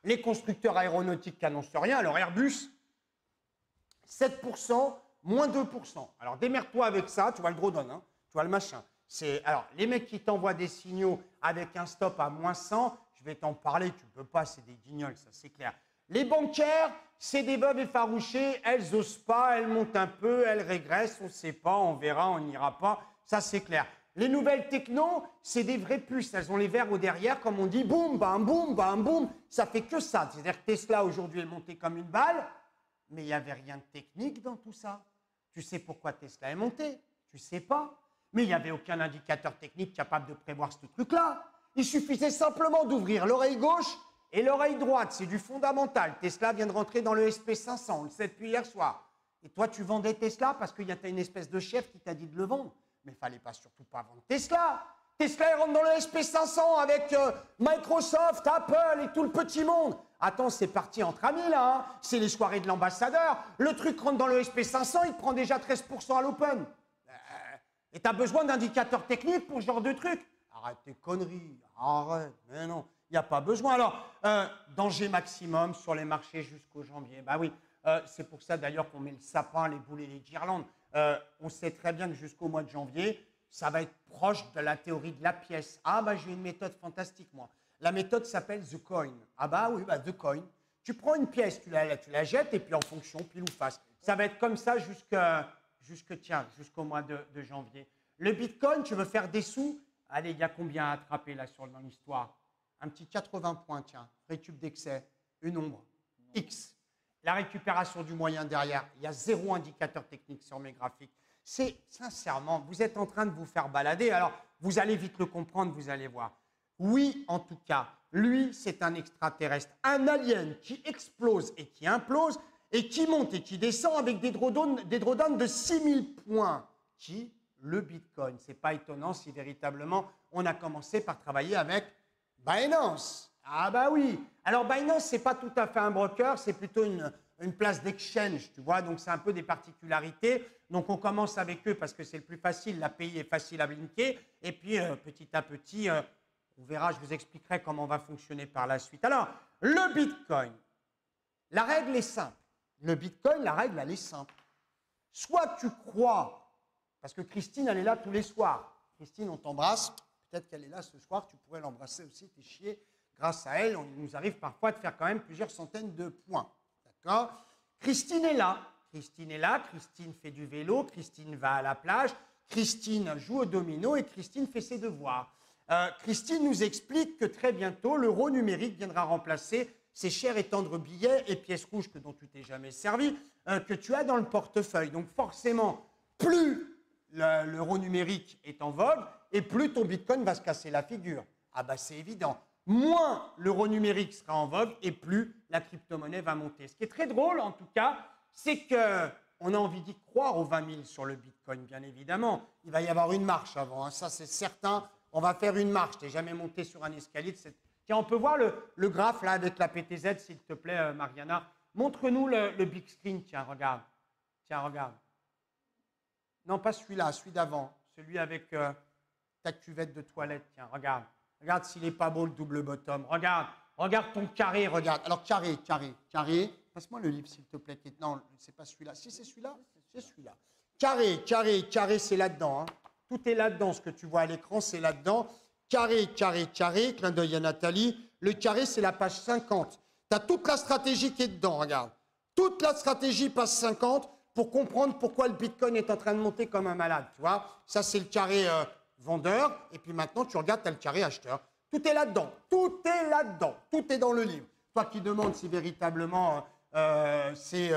Les constructeurs aéronautiques qui n'annoncent rien. Alors, Airbus, 7%, moins 2%. Alors, démerde-toi avec ça, tu vois le gros donne, hein, tu vois le machin. Alors, les mecs qui t'envoient des signaux avec un stop à moins 100, je vais t'en parler, tu ne peux pas, c'est des guignols, ça c'est clair. Les bancaires, c'est des veuves effarouchées, elles n'osent pas, elles montent un peu, elles régressent, on ne sait pas, on verra, on n'ira pas, ça c'est clair. Les nouvelles techno, c'est des vraies puces, elles ont les verres au derrière, comme on dit, boum, bam, boum, bam, boum, ça fait que ça. C'est-à-dire que Tesla aujourd'hui est montée comme une balle, mais il n'y avait rien de technique dans tout ça. Tu sais pourquoi Tesla est montée? Tu sais pas. Mais il n'y avait aucun indicateur technique capable de prévoir ce truc-là. Il suffisait simplement d'ouvrir l'oreille gauche et l'oreille droite. C'est du fondamental. Tesla vient de rentrer dans le SP500, on le sait depuis hier soir. Et toi, tu vendais Tesla parce qu'il y a une espèce de chef qui t'a dit de le vendre. Mais il ne fallait pas surtout pas vendre Tesla. Tesla, il rentre dans le SP500 avec Microsoft, Apple et tout le petit monde. Attends, c'est parti entre amis, là. Hein. C'est les soirées de l'ambassadeur. Le truc rentre dans le SP500, il prend déjà 13% à l'open. Et tu as besoin d'indicateurs techniques pour ce genre de truc. Arrête tes conneries. Arrête. Mais non, il n'y a pas besoin. Alors, danger maximum sur les marchés jusqu'au janvier. Bah oui, c'est pour ça d'ailleurs qu'on met le sapin, les boules et les guirlandes. On sait très bien que jusqu'au mois de janvier, ça va être proche de la théorie de la pièce. Ah bah j'ai une méthode fantastique, moi. La méthode s'appelle The Coin. Ah bah oui, bah The Coin. Tu prends une pièce, tu la jettes et puis en fonction, pile ou face. Ça va être comme ça jusqu'au mois de janvier. Le Bitcoin, tu veux faire des sous? Allez, il y a combien à attraper là dans l'histoire? Un petit 80 points, tiens. Récup d'excès, une ombre, X. La récupération du moyen derrière, il y a 0 indicateur technique sur mes graphiques. C'est, sincèrement, vous êtes en train de vous faire balader. Alors, vous allez vite le comprendre, vous allez voir. Oui, en tout cas, lui, c'est un extraterrestre, un alien qui explose et qui implose et qui monte et qui descend avec des drawdowns de 6000 points. Qui? Le Bitcoin. Ce n'est pas étonnant si véritablement on a commencé par travailler avec Binance. Ah bah oui. Alors Binance, ce n'est pas tout à fait un broker, c'est plutôt une place d'exchange, tu vois, donc c'est un peu des particularités. Donc on commence avec eux parce que c'est le plus facile, l'API est facile à linker, et puis petit à petit, on verra, je vous expliquerai comment on va fonctionner par la suite. Alors, le Bitcoin, la règle est simple. Le Bitcoin, la règle, elle est simple. Soit tu crois, parce que Christine, elle est là tous les soirs. Christine, on t'embrasse, peut-être qu'elle est là ce soir, tu pourrais l'embrasser aussi, t'es chier. Grâce à elle, il nous arrive parfois de faire quand même plusieurs centaines de points. D'accord? Christine est là. Christine fait du vélo, Christine va à la plage, Christine joue au domino et Christine fait ses devoirs. Christine nous explique que très bientôt, l'euro numérique viendra remplacer ces chers et tendres billets et pièces rouges dont tu t'es jamais servi, que tu as dans le portefeuille. Donc forcément, plus l'euro numérique est en vogue et plus ton Bitcoin va se casser la figure. Ah bah c'est évident. Moins l'euro numérique sera en vogue et plus la crypto-monnaie va monter. Ce qui est très drôle, en tout cas, c'est qu'on a envie d'y croire aux 20 000 sur le Bitcoin, bien évidemment. Il va y avoir une marche avant, hein, ça c'est certain. On va faire une marche. Tu n'es jamais monté sur un escalier. Tiens, on peut voir le graphe là avec la PTZ, s'il te plaît, Mariana. Montre-nous le big screen. Tiens, regarde. Non, pas celui-là, celui d'avant. Celui avec ta cuvette de toilette. Tiens, regarde. Regarde s'il n'est pas beau le double bottom. Regarde ton carré, regarde. Alors, carré. Passe-moi le livre, s'il te plaît. Non, c'est pas celui-là. Si, c'est celui-là. C'est celui-là. Carré, c'est là-dedans. Hein. Tout est là-dedans. Ce que tu vois à l'écran, c'est là-dedans. Carré. Clin d'œil à Nathalie. Le carré, c'est la page 50. Tu as toute la stratégie qui est dedans, regarde. Toute la stratégie passe 50 pour comprendre pourquoi le Bitcoin est en train de monter comme un malade, tu vois. Ça, c'est le carré vendeur. Et puis maintenant, tu regardes, tu as le carré acheteur. Tout est là-dedans. Tout est là-dedans. Tout est dans le livre. Toi qui demandes si véritablement c'est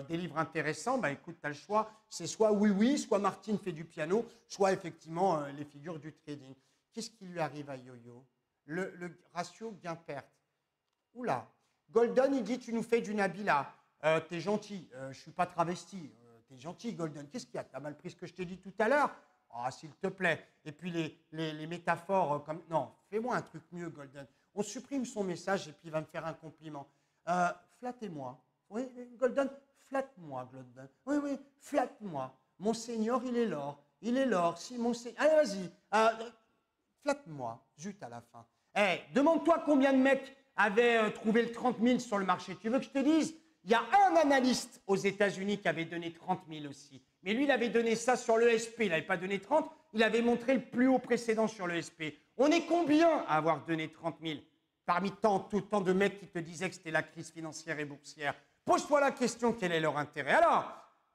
des livres intéressants, bah écoute, tu as le choix. C'est soit oui, soit Martine fait du piano, soit effectivement les figures du trading. Qu'est-ce qui lui arrive à Yo-Yo? Le ratio gain-perte. Oula. Golden, il dit, tu nous fais du Nabila. T'es gentil. Je ne suis pas travesti. T'es gentil, Golden. Qu'est-ce qu'il y a? T'as mal pris ce que je t'ai dit tout à l'heure? Ah, s'il te plaît. Et puis les métaphores comme... Non, fais-moi un truc mieux, Golden. On supprime son message et puis il va me faire un compliment. Flattez-moi. Oui, Golden, flatte-moi, Golden. Oui, flatte-moi. Mon Seigneur, il est l'or. Il est l'or. Si mon Seigneur... Allez, vas-y. Flatte-moi. Zut à la fin. Hey, demande-toi combien de mecs avaient trouvé le 30 000 sur le marché. Tu veux que je te dise? Il y a un analyste aux États-Unis qui avait donné 30 000 aussi. Mais lui, il avait donné ça sur le SP. Il n'avait pas donné 30. Il avait montré le plus haut précédent sur le SP. On est combien à avoir donné 30 000 parmi tant de mecs qui te disaient que c'était la crise financière et boursière? Pose-toi la question, quel est leur intérêt? Alors,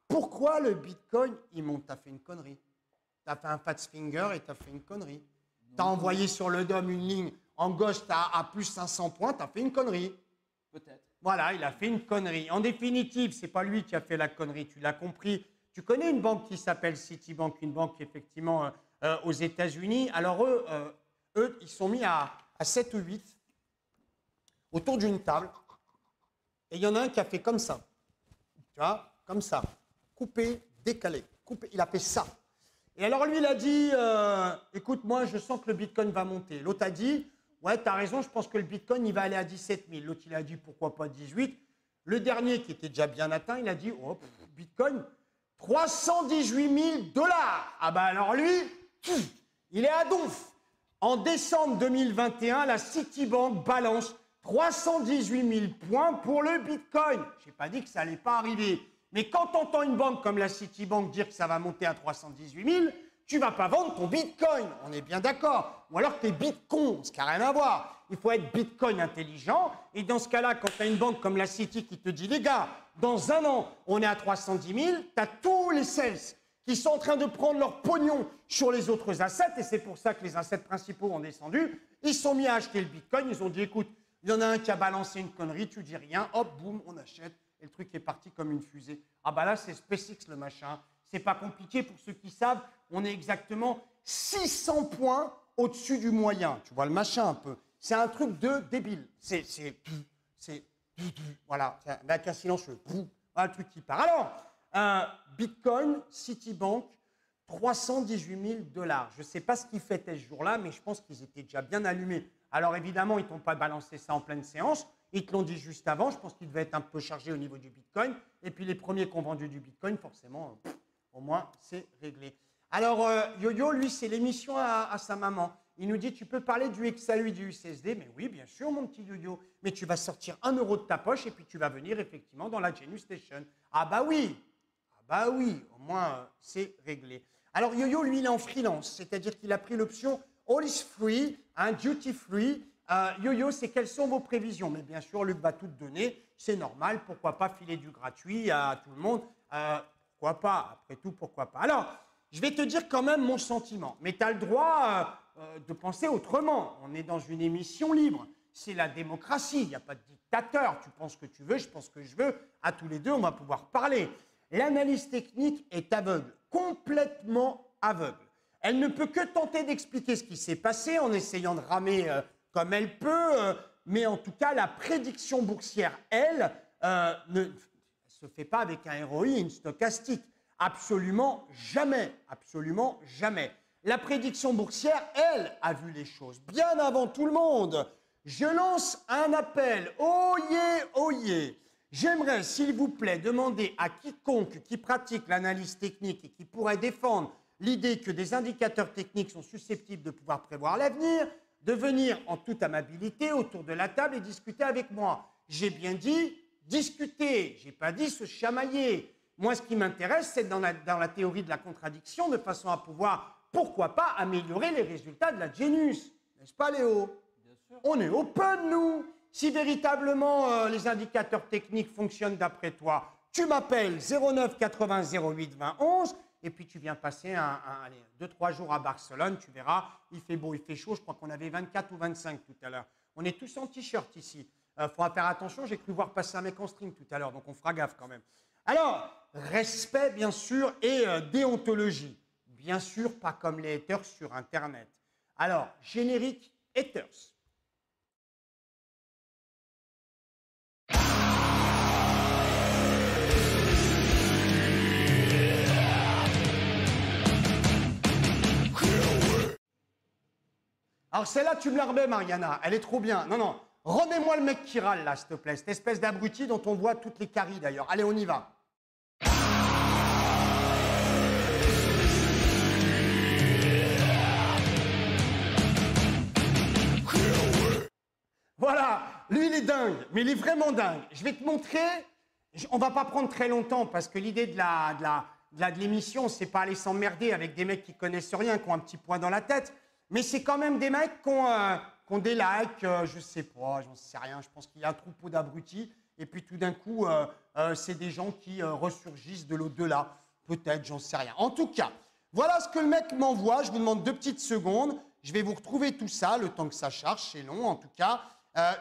pourquoi le Bitcoin, il monte? T'as fait une connerie. T'as fait un fat finger et t'as fait une connerie. T'as envoyé sur le DOM une ligne en gauche à plus 500 points, t'as fait une connerie. Peut-être. Voilà, il a fait une connerie. En définitive, c'est pas lui qui a fait la connerie, tu l'as compris. Tu connais une banque qui s'appelle Citibank, une banque effectivement aux États-Unis. Alors eux, ils sont mis à 7 ou 8 autour d'une table. Et il y en a un qui a fait comme ça. Tu vois, comme ça. Coupé, décalé. Coupé. Il a fait ça. Et alors lui, il a dit, écoute, moi, je sens que le Bitcoin va monter. L'autre a dit, ouais, tu as raison, je pense que le Bitcoin, il va aller à 17 000. L'autre, il a dit, pourquoi pas 18. Le dernier, qui était déjà bien atteint, il a dit, oh, Bitcoin, 318 000 $. Ah bah alors lui, il est à donf. En décembre 2021, la Citibank balance 318 000 points pour le Bitcoin. Je n'ai pas dit que ça n'allait pas arriver. Mais quand tu entends une banque comme la Citibank dire que ça va monter à 318 000, tu ne vas pas vendre ton Bitcoin. On est bien d'accord. Ou alors tu es Bitcoin, ce qui n'a rien à voir. Il faut être Bitcoin intelligent. Et dans ce cas-là, quand tu as une banque comme la Citi qui te dit, les gars, dans un an, on est à 310 000, tu as tous les sales qui sont en train de prendre leur pognon sur les autres assets. Et c'est pour ça que les assets principaux ont descendu. Ils sont mis à acheter le Bitcoin. Ils ont dit, écoute, il y en a un qui a balancé une connerie, tu dis rien, hop, boum, on achète. Et le truc est parti comme une fusée. Ah bah là, c'est SpaceX le machin. C'est pas compliqué pour ceux qui savent. On est exactement 600 points au-dessus du moyen. Tu vois le machin un peu. C'est un truc de débile. Voilà, c'est un cas silencieux. Voilà le truc qui part. Alors, Bitcoin, Citibank, 318 000 $. Je ne sais pas ce qu'ils fêtaient ce jour-là, mais je pense qu'ils étaient déjà bien allumés. Alors évidemment, ils ne t'ont pas balancé ça en pleine séance. Ils te l'ont dit juste avant. Je pense qu'ils devaient être un peu chargés au niveau du Bitcoin. Et puis les premiers qui ont vendu du Bitcoin, forcément, au moins, c'est réglé. Alors, Yo-Yo, lui, c'est l'émission à sa maman. Il nous dit, tu peux parler du XAU et du USSD. Mais oui, bien sûr, mon petit Yo-Yo. Mais tu vas sortir 1 € de ta poche et puis tu vas venir effectivement dans la Genius Station. Ah bah oui. Ah bah oui, au moins, c'est réglé. Alors, Yo-Yo, lui, il est en freelance. C'est-à-dire qu'il a pris l'option All is free, duty free. Yo-Yo, c'est quelles sont vos prévisions? Mais bien sûr, Luc va tout te donner. C'est normal. Pourquoi pas filer du gratuit à tout le monde? Pourquoi pas? Après tout, pourquoi pas? Alors, je vais te dire quand même mon sentiment. Mais tu as le droit de penser autrement. On est dans une émission libre. C'est la démocratie. Il n'y a pas de dictateur. Tu penses que tu veux, je pense que je veux. À tous les deux, on va pouvoir parler. L'analyse technique est aveugle, complètement aveugle. Elle ne peut que tenter d'expliquer ce qui s'est passé en essayant de ramer comme elle peut. Mais en tout cas, la prédiction boursière, elle, ne se fait pas avec un ROI et une stochastique. Absolument jamais. Absolument jamais. La prédiction boursière, elle, a vu les choses bien avant tout le monde. Je lance un appel. Oyez. J'aimerais, s'il vous plaît, demander à quiconque qui pratique l'analyse technique et qui pourrait défendre l'idée que des indicateurs techniques sont susceptibles de pouvoir prévoir l'avenir, de venir en toute amabilité autour de la table et discuter avec moi. J'ai bien dit discuter, je n'ai pas dit se chamailler. Moi, ce qui m'intéresse, c'est dans la théorie de la contradiction, de façon à pouvoir, pourquoi pas, améliorer les résultats de la Genius. N'est-ce pas, Léo? Bien sûr. On est open, nous. Si véritablement les indicateurs techniques fonctionnent d'après toi, tu m'appelles 09 80 08 20 11 et puis tu viens passer 2-3 jours à Barcelone, tu verras, il fait beau, il fait chaud, je crois qu'on avait 24 ou 25 tout à l'heure. On est tous en t-shirt ici. Faudra faire attention, j'ai cru voir passer un mec en string tout à l'heure, donc on fera gaffe quand même. Alors, respect bien sûr et déontologie. Bien sûr, pas comme les haters sur Internet. Alors, générique haters. Alors celle-là, tu me la remets, Mariana. Elle est trop bien. Non, non. Remets-moi le mec qui râle, là, s'il te plaît. Cette espèce d'abruti dont on voit toutes les caries, d'ailleurs. Allez, on y va. Voilà. Lui, il est dingue. Mais il est vraiment dingue. Je vais te montrer. On va pas prendre très longtemps parce que l'idée de l'émission, c'est pas aller s'emmerder avec des mecs qui connaissent rien, qui ont un petit point dans la tête. Mais c'est quand même des mecs qui ont des likes, je sais pas, j'en sais rien. Je pense qu'il y a un troupeau d'abrutis. Et puis tout d'un coup, c'est des gens qui ressurgissent de l'au-delà. Peut-être, j'en sais rien. En tout cas, voilà ce que le mec m'envoie. Je vous demande 2 petites secondes. Je vais vous retrouver tout ça, le temps que ça charge, c'est long en tout cas.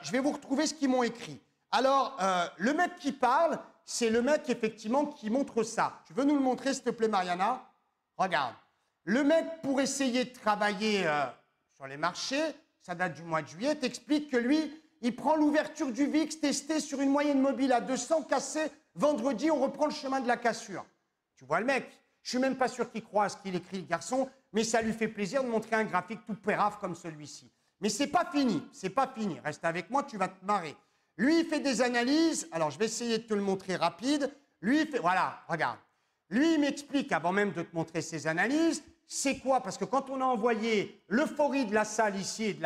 Je vais vous retrouver ce qu'ils m'ont écrit. Alors, le mec qui parle, c'est le mec effectivement qui montre ça. Tu veux nous le montrer, s'il te plaît, Mariana? Regarde. Le mec, pour essayer de travailler sur les marchés, ça date du mois de juillet, t'explique que lui, il prend l'ouverture du VIX testé sur une moyenne mobile à 200 cassé. Vendredi, on reprend le chemin de la cassure. Tu vois le mec? Je suis même pas sûr qu'il croit à ce qu'il écrit, le garçon, mais ça lui fait plaisir de montrer un graphique tout pérave comme celui-ci. Mais c'est pas fini, c'est pas fini. Reste avec moi, tu vas te marrer. Lui, il fait des analyses. Alors, je vais essayer de te le montrer rapide. Lui, il fait... Voilà, regarde. Lui, il m'explique, avant même de te montrer ses analyses, c'est quoi? Parce que quand on a envoyé l'euphorie de la salle ici, et de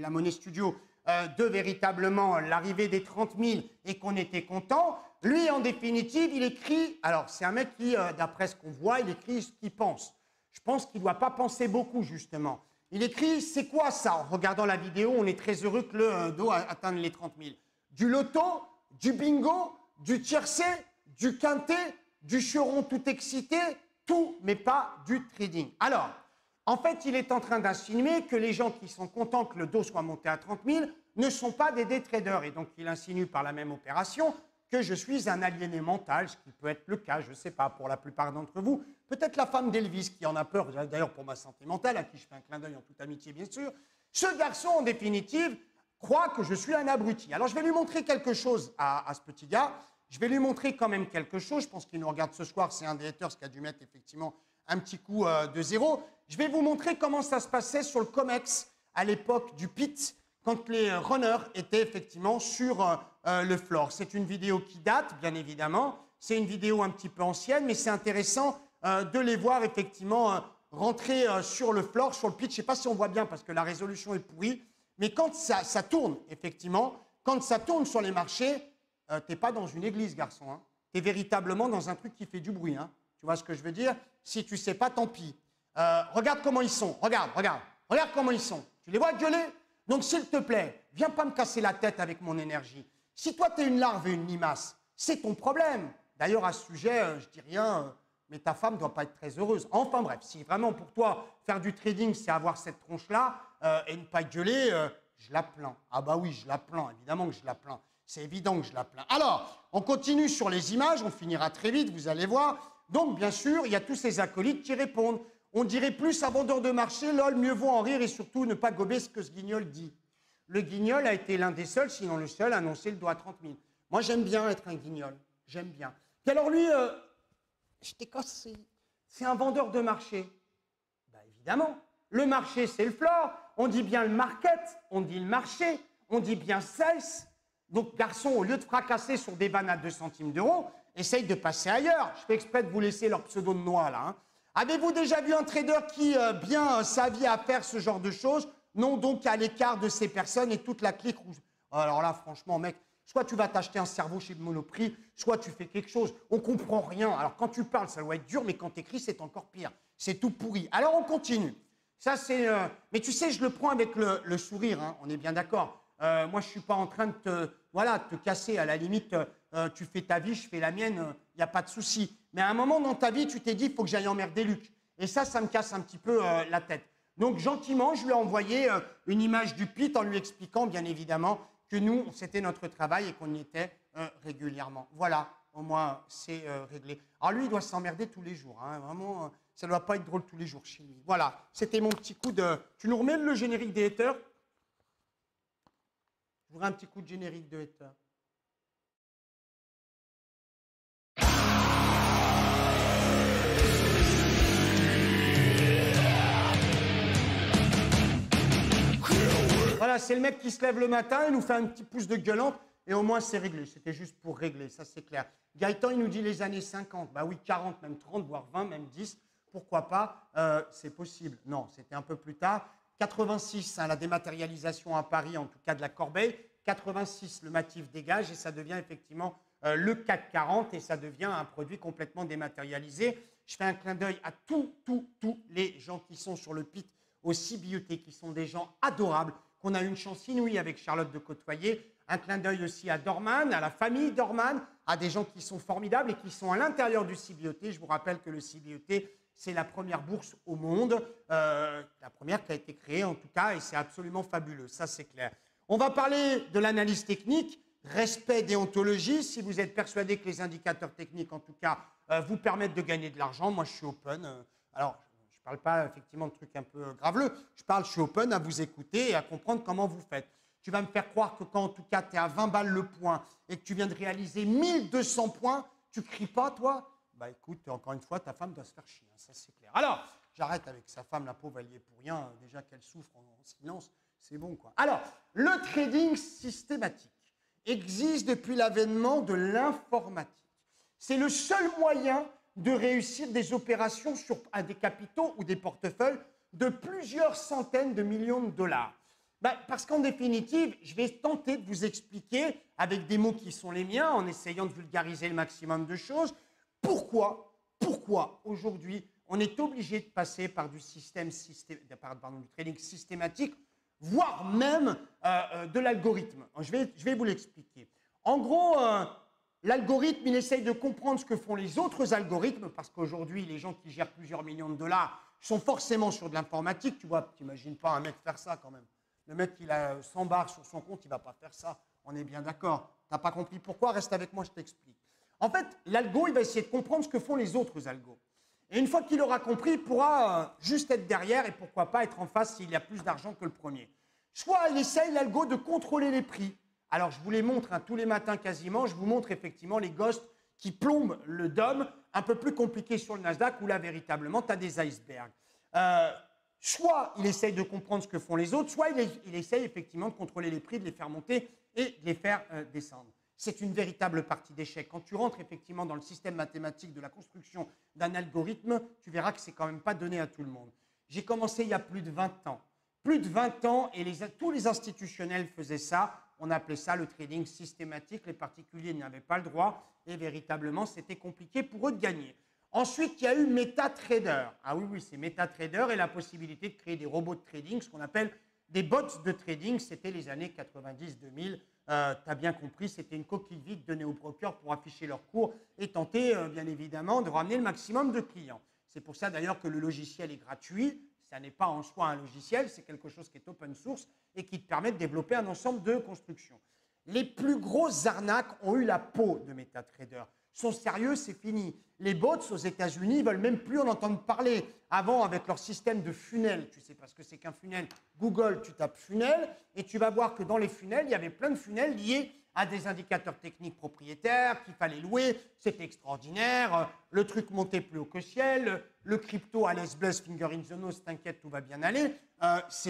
la Money Studio, de véritablement l'arrivée des 30 000 et qu'on était content, lui, en définitive, il écrit... Alors, c'est un mec qui, d'après ce qu'on voit, il écrit ce qu'il pense. Je pense qu'il ne doit pas penser beaucoup, justement. Il écrit, c'est quoi ça? En regardant la vidéo, on est très heureux que le dos atteigne les 30 000. Du loto, du bingo, du tiercé, du quintet, du churon tout excité, tout, mais pas du trading. Alors, en fait, il est en train d'insinuer que les gens qui sont contents que le dos soit monté à 30 000 ne sont pas des day traders. Et donc, il insinue par la même opération que je suis un aliéné mental, ce qui peut être le cas, je ne sais pas, pour la plupart d'entre vous. Peut-être la femme d'Elvis qui en a peur, d'ailleurs pour ma santé mentale, à qui je fais un clin d'œil en toute amitié, bien sûr. Ce garçon, en définitive, croit que je suis un abruti. Alors, je vais lui montrer quelque chose à ce petit gars. Je vais lui montrer quand même quelque chose. Je pense qu'il nous regarde ce soir. C'est un des haters qui a dû mettre effectivement un petit coup de zéro. Je vais vous montrer comment ça se passait sur le COMEX à l'époque du PIT, quand les runners étaient effectivement sur le floor. C'est une vidéo qui date, bien évidemment. C'est une vidéo un petit peu ancienne, mais c'est intéressant de les voir effectivement rentrer sur le floor, sur le pitch. Je ne sais pas si on voit bien parce que la résolution est pourrie, mais quand ça tourne, effectivement, quand ça tourne sur les marchés, tu n'es pas dans une église, garçon. Hein. Tu es véritablement dans un truc qui fait du bruit. Hein. Tu vois ce que je veux dire? Si tu ne sais pas, tant pis. Regarde comment ils sont. Regarde comment ils sont. Tu les vois gueuler? Donc, s'il te plaît, viens pas me casser la tête avec mon énergie. Si toi, tu es une larve et une limace, c'est ton problème. D'ailleurs, à ce sujet, je dis rien, mais ta femme ne doit pas être très heureuse. Enfin bref, si vraiment pour toi, faire du trading, c'est avoir cette tronche-là et ne pas gueuler, je la plains. Ah bah oui, je la plains, évidemment que je la plains. C'est évident que je la plains. Alors, on continue sur les images, on finira très vite, vous allez voir. Donc, bien sûr, il y a tous ces acolytes qui répondent. On dirait plus à vendeur de marché, lol, mieux vaut en rire et surtout ne pas gober ce que ce guignol dit. Le guignol a été l'un des seuls, sinon le seul, à annoncer le dos à 30 000. Moi, j'aime bien être un guignol. J'aime bien. Et alors lui, je t'ai cassé. C'est un vendeur de marché. Ben, évidemment. Le marché, c'est le floor. On dit bien le market, on dit le marché, on dit bien sales. Donc, garçon, au lieu de fracasser sur des vannes à 2 centimes d'euros, essaye de passer ailleurs. Je fais exprès de vous laisser leur pseudo de noix, là. Hein. Avez-vous déjà vu un trader qui, bien savait à faire ce genre de choses? Non, donc à l'écart de ces personnes et toute la clique rouge. Alors là, franchement, mec, soit tu vas t'acheter un cerveau chez le Monoprix, soit tu fais quelque chose. On comprend rien. Alors quand tu parles, ça doit être dur, mais quand tu écris, c'est encore pire. C'est tout pourri. Alors on continue. Ça, c'est... Mais tu sais, je le prends avec le sourire, hein, on est bien d'accord. Moi, je ne suis pas en train de te casser. À la limite, tu fais ta vie, je fais la mienne, il n'y a pas de souci. Mais à un moment dans ta vie, tu t'es dit, il faut que j'aille emmerder Luc. Et ça me casse un petit peu la tête. Donc, gentiment, je lui ai envoyé une image du pit en lui expliquant, bien évidemment, que nous, c'était notre travail et qu'on y était régulièrement. Voilà, au moins, c'est réglé. Alors, lui, il doit s'emmerder tous les jours. Hein, vraiment, ça ne doit pas être drôle tous les jours chez lui. Voilà, c'était mon petit coup de... Tu nous remets le générique des haters? Je voudrais un petit coup de générique de haters. Voilà, c'est le mec qui se lève le matin, il nous fait un petit pouce de gueulante et au moins c'est réglé. C'était juste pour régler, ça c'est clair. Gaëtan, il nous dit les années 50. Bah oui, 40, même 30, voire 20, même 10. Pourquoi pas? C'est possible. Non, c'était un peu plus tard. 86, hein, la dématérialisation à Paris, en tout cas de la Corbeille. 86, le Matif dégage et ça devient effectivement le CAC 40 et ça devient un produit complètement dématérialisé. Je fais un clin d'œil à tous les gens qui sont sur le pit au CBUT, qui sont des gens adorables, qu'on a eu une chance inouïe avec Charlotte de côtoyer. Un clin d'œil aussi à Dorman, à la famille Dorman, à des gens qui sont formidables et qui sont à l'intérieur du CBUT. Je vous rappelle que le CBUT, c'est la première bourse au monde, la première qui a été créée en tout cas, et c'est absolument fabuleux, ça c'est clair. On va parler de l'analyse technique, respect, déontologie. Si vous êtes persuadé que les indicateurs techniques, en tout cas, vous permettent de gagner de l'argent, moi je suis open. Alors, je ne parle pas effectivement de trucs un peu graveleux, je suis open à vous écouter et à comprendre comment vous faites. Tu vas me faire croire que quand en tout cas tu es à 20 balles le point et que tu viens de réaliser 1200 points, tu cries pas toi? Bah écoute, encore une fois, ta femme doit se faire chier, hein, ça c'est clair. Alors, j'arrête avec sa femme, la pauvre, elle y est pour rien, déjà qu'elle souffre en silence, c'est bon quoi. Alors, le trading systématique existe depuis l'avènement de l'informatique. C'est le seul moyen de réussir des opérations à des capitaux ou des portefeuilles de plusieurs centaines de millions de dollars. Parce qu'en définitive, je vais tenter de vous expliquer avec des mots qui sont les miens, en essayant de vulgariser le maximum de choses, pourquoi aujourd'hui on est obligé de passer par du trading systématique, voire même de l'algorithme. Je vais vous l'expliquer. En gros, l'algorithme, il essaye de comprendre ce que font les autres algorithmes, parce qu'aujourd'hui, les gens qui gèrent plusieurs millions de dollars sont forcément sur de l'informatique. Tu vois, tu n'imagines pas un mec faire ça quand même. Le mec, il a 100 bars sur son compte, il ne va pas faire ça. On est bien d'accord. Tu n'as pas compris pourquoi? Reste avec moi, je t'explique. En fait, l'algo, il va essayer de comprendre ce que font les autres algos. Et une fois qu'il aura compris, il pourra juste être derrière et pourquoi pas être en face s'il y a plus d'argent que le premier. Soit il essaye, l'algo, de contrôler les prix. Alors, je vous les montre tous les matins quasiment. Je vous montre effectivement les ghosts qui plombent le DOM, un peu plus compliqué sur le Nasdaq, où là, véritablement, tu as des icebergs. Soit il essaye de comprendre ce que font les autres, soit il essaye effectivement de contrôler les prix, de les faire monter et de les faire descendre. C'est une véritable partie d'échec. Quand tu rentres effectivement dans le système mathématique de la construction d'un algorithme, tu verras que ce n'est quand même pas donné à tout le monde. J'ai commencé il y a plus de 20 ans. Plus de 20 ans, et tous les institutionnels faisaient ça. On appelait ça le trading systématique. Les particuliers n'avaient pas le droit et véritablement, c'était compliqué pour eux de gagner. Ensuite, il y a eu MetaTrader. Ah oui, c'est MetaTrader et la possibilité de créer des robots de trading, ce qu'on appelle des bots de trading. C'était les années 90-2000. Tu as bien compris, c'était une coquille vide donnée aux brokers pour afficher leurs cours et tenter, bien évidemment, de ramener le maximum de clients. C'est pour ça d'ailleurs que le logiciel est gratuit. Ça n'est pas en soi un logiciel, c'est quelque chose qui est open source et qui te permet de développer un ensemble de constructions. Les plus grosses arnaques ont eu la peau de MetaTrader. Sont sérieux, c'est fini. Les bots aux États-Unis ne veulent même plus en entendre parler. Avant, avec leur système de funnel, tu sais pas ce que c'est qu'un funnel. Google, tu tapes funnel et tu vas voir que dans les funnels, il y avait plein de funnels liés à des indicateurs techniques propriétaires qu'il fallait louer. C'était extraordinaire. Le truc montait plus haut que ciel. Le crypto, Alice Bless, finger in the nose, t'inquiète, tout va bien aller.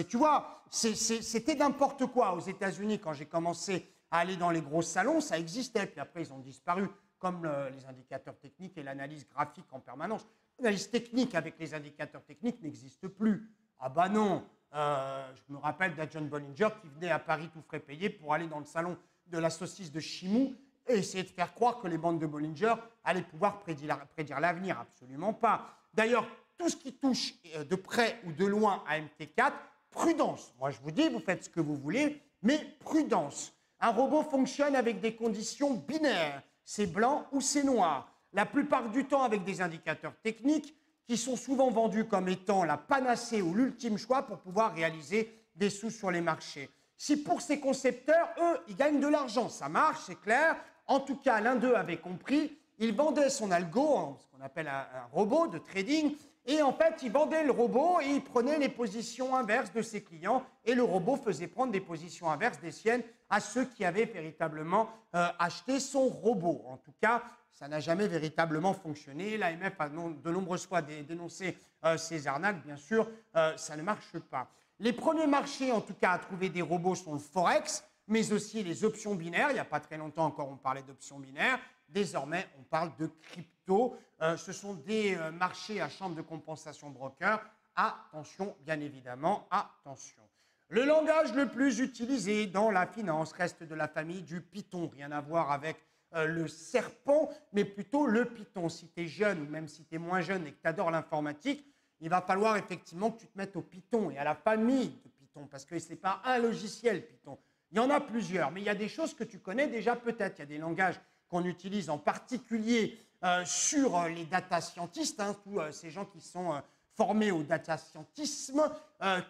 Tu vois, c'était n'importe quoi. Aux États-Unis, quand j'ai commencé à aller dans les gros salons, ça existait. Puis après, ils ont disparu, comme les indicateurs techniques et l'analyse graphique en permanence. L'analyse technique avec les indicateurs techniques n'existe plus. Ah bah non. Je me rappelle d'Adjon Bollinger qui venait à Paris tout frais payé pour aller dans le salon de la saucisse de Chimou et essayer de faire croire que les bandes de Bollinger allaient pouvoir prédire l'avenir. Absolument pas. D'ailleurs, tout ce qui touche de près ou de loin à MT4, prudence. Moi, je vous dis, vous faites ce que vous voulez, Mais prudence, un robot fonctionne avec des conditions binaires, c'est blanc ou c'est noir, la plupart du temps avec des indicateurs techniques qui sont souvent vendus comme étant la panacée ou l'ultime choix pour pouvoir réaliser des sous sur les marchés. Si pour ces concepteurs, eux, ils gagnent de l'argent, ça marche, c'est clair. En tout cas, l'un d'eux avait compris, il vendait son algo, ce qu'on appelle un robot de trading, et en fait, il vendait le robot et il prenait les positions inverses de ses clients, et le robot faisait prendre des positions inverses des siennes à ceux qui avaient véritablement acheté son robot. En tout cas, ça n'a jamais véritablement fonctionné. L'AMF a de nombreuses fois dénoncé ces arnaques. Bien sûr, ça ne marche pas. Les premiers marchés, en tout cas, à trouver des robots sont le Forex, mais aussi les options binaires. Il n'y a pas très longtemps encore, on parlait d'options binaires. Désormais, on parle de crypto. Ce sont des marchés à chambre de compensation broker. Attention, bien évidemment, attention. Le langage le plus utilisé dans la finance reste de la famille du Python. Rien à voir avec le serpent, mais plutôt le Python. Si tu es jeune, ou même si tu es moins jeune et que tu adores l'informatique, il va falloir effectivement que tu te mettes au Python et à la famille de Python, parce que ce n'est pas un logiciel Python. Il y en a plusieurs, mais il y a des choses que tu connais déjà peut-être. Il y a des langages qu'on utilise en particulier sur les data scientists, tous ces gens qui sont formés au data scientisme,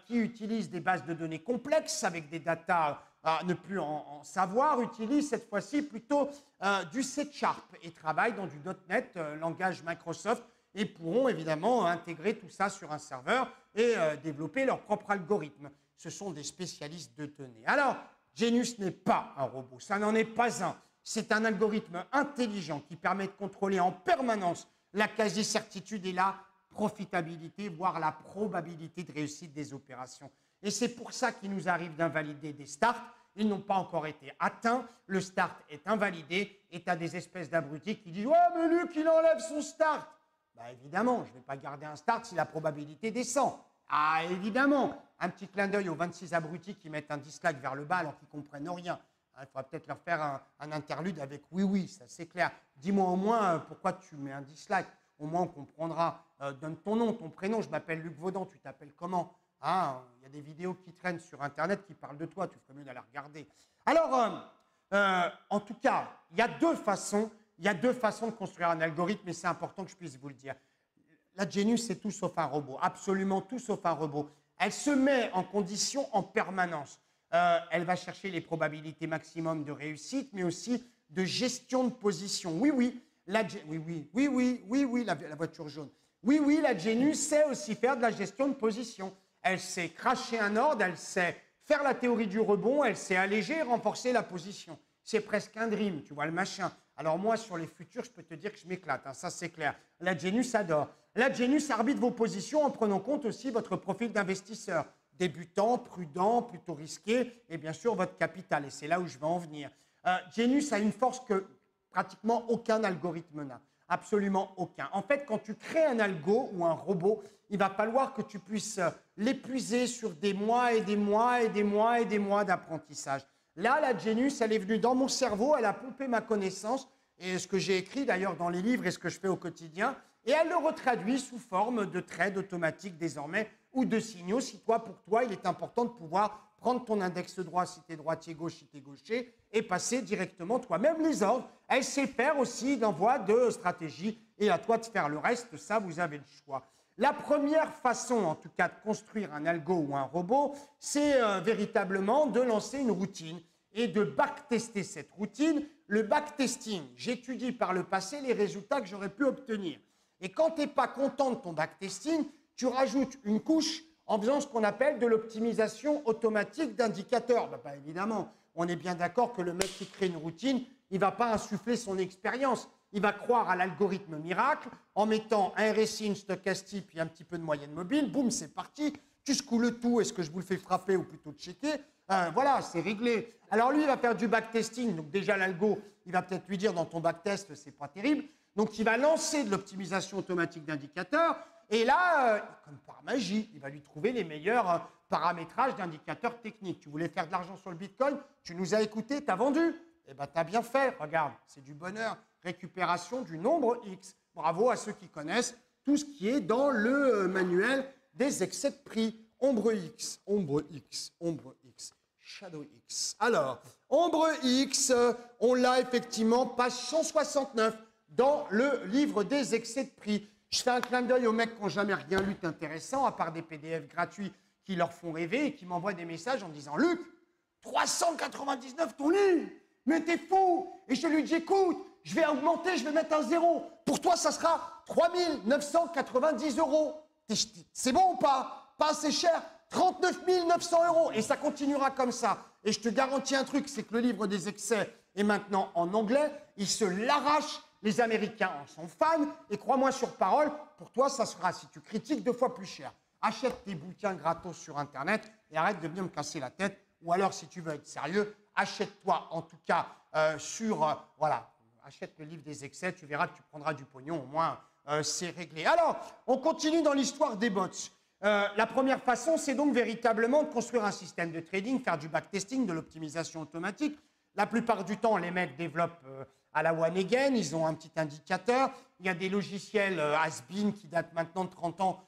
qui utilisent des bases de données complexes avec des data à ne plus en savoir, utilisent cette fois-ci plutôt du C# et travaillent dans du .NET, langage Microsoft, et pourront évidemment intégrer tout ça sur un serveur et développer leur propre algorithme. Ce sont des spécialistes de données. Alors, Genius n'est pas un robot, ça n'en est pas un. C'est un algorithme intelligent qui permet de contrôler en permanence la quasi-certitude et la profitabilité, voire la probabilité de réussite des opérations. Et c'est pour ça qu'il nous arrive d'invalider des starts. Ils n'ont pas encore été atteints. Le start est invalidé et tu as des espèces d'abrutis qui disent « Ouais, mais Luc, il enlève son start !» Bah évidemment, je ne vais pas garder un start si la probabilité descend. Ah, évidemment, un petit clin d'œil aux 26 abrutis qui mettent un dislike vers le bas alors qu'ils ne comprennent rien. Il faudra peut-être leur faire un interlude avec « Oui, ça c'est clair. Dis-moi au moins pourquoi tu mets un dislike. Au moins on comprendra. Donne ton nom, ton prénom. Je m'appelle Luc Vaudan. Tu t'appelles comment ?» Il y a des vidéos qui traînent sur Internet qui parlent de toi. Tu ferais mieux d'aller regarder. Alors, en tout cas, il y a deux façons de construire un algorithme et c'est important que je puisse vous le dire. La Genius, c'est tout sauf un robot. Absolument tout sauf un robot. Elle se met en condition en permanence. Elle va chercher les probabilités maximum de réussite, mais aussi de gestion de position. Oui, la voiture jaune. Oui, la Genius sait aussi faire de la gestion de position. Elle sait cracher un ordre, elle sait faire la théorie du rebond, elle sait alléger et renforcer la position. C'est presque un dream, tu vois le machin. Alors moi, sur les futurs, je peux te dire que je m'éclate, ça c'est clair. La Genius adore. La Genius arbitre vos positions en prenant compte aussi votre profil d'investisseur. Débutant, prudent, plutôt risqué, et bien sûr votre capital. Et c'est là où je vais en venir. Genius a une force que pratiquement aucun algorithme n'a. Absolument aucun. En fait, quand tu crées un algo ou un robot, il va falloir que tu puisses l'épuiser sur des mois et des mois et des mois et des mois d'apprentissage. Là, la Genius, elle est venue dans mon cerveau, elle a pompé ma connaissance, et ce que j'ai écrit d'ailleurs dans les livres et ce que je fais au quotidien, et elle le retraduit sous forme de trades automatiques désormais, ou de signaux, si toi, pour toi, il est important de pouvoir prendre ton index droit si tu es droitier, gauche si tu es gaucher, et passer directement toi-même les ordres. Elle sait faire aussi d'envoi de stratégie, et à toi de faire le reste, ça, vous avez le choix. La première façon, en tout cas, de construire un algo ou un robot, c'est véritablement de lancer une routine et de backtester cette routine. Le backtesting, j'étudie par le passé les résultats que j'aurais pu obtenir. Et quand tu n'es pas content de ton backtesting, tu rajoutes une couche en faisant ce qu'on appelle de l'optimisation automatique d'indicateurs. Bah, évidemment, on est bien d'accord que le mec qui crée une routine, il ne va pas insuffler son expérience. Il va croire à l'algorithme miracle en mettant un RSI, une stochastique, puis un petit peu de moyenne mobile. Boum, c'est parti. Tu secoues le tout. Est-ce que je vous le fais frapper ou plutôt checker? Voilà, c'est réglé. Alors lui, il va faire du backtesting. Donc déjà, l'algo, il va peut-être lui dire dans ton backtest, c'est pas terrible. Donc il va lancer de l'optimisation automatique d'indicateurs. Et là, comme par magie, il va lui trouver les meilleurs paramétrages d'indicateurs techniques. Tu voulais faire de l'argent sur le Bitcoin? Tu nous as écoutés, tu as vendu? Eh bien, tu as bien fait. Regarde, c'est du bonheur. Récupération du nombre X. Bravo à ceux qui connaissent tout ce qui est dans le manuel des excès de prix. Ombre X, ombre X, ombre X. Shadow X. Alors, Ombre X, on l'a effectivement, page 169, dans le livre des excès de prix. Je fais un clin d'œil aux mecs qui n'ont jamais rien lu d'intéressant, à part des PDF gratuits qui leur font rêver et qui m'envoient des messages en me disant « Luc, 399 ton livre, mais t'es fou !» Et je lui dis « Écoute, je vais augmenter, je vais mettre un zéro. Pour toi, ça sera 3 990 €. C'est bon ou pas? Pas assez cher? 39 900 €. Et ça continuera comme ça. Et je te garantis un truc, c'est que le livre des excès est maintenant en anglais. Il se l'arrache. Les Américains en sont fans. Et crois-moi sur parole, pour toi, ça sera, si tu critiques, 2 fois plus cher. Achète tes bouquins gratos sur Internet et arrête de venir me casser la tête. Ou alors, si tu veux être sérieux, achète-toi en tout cas voilà, achète le livre des excès. Tu verras que tu prendras du pognon. Au moins, c'est réglé. Alors, on continue dans l'histoire des bots. La première façon, c'est donc véritablement de construire un système de trading, faire du backtesting, de l'optimisation automatique. La plupart du temps, les mecs développent à la one again, ils ont un petit indicateur. Il y a des logiciels has-been qui datent maintenant de 30 ans,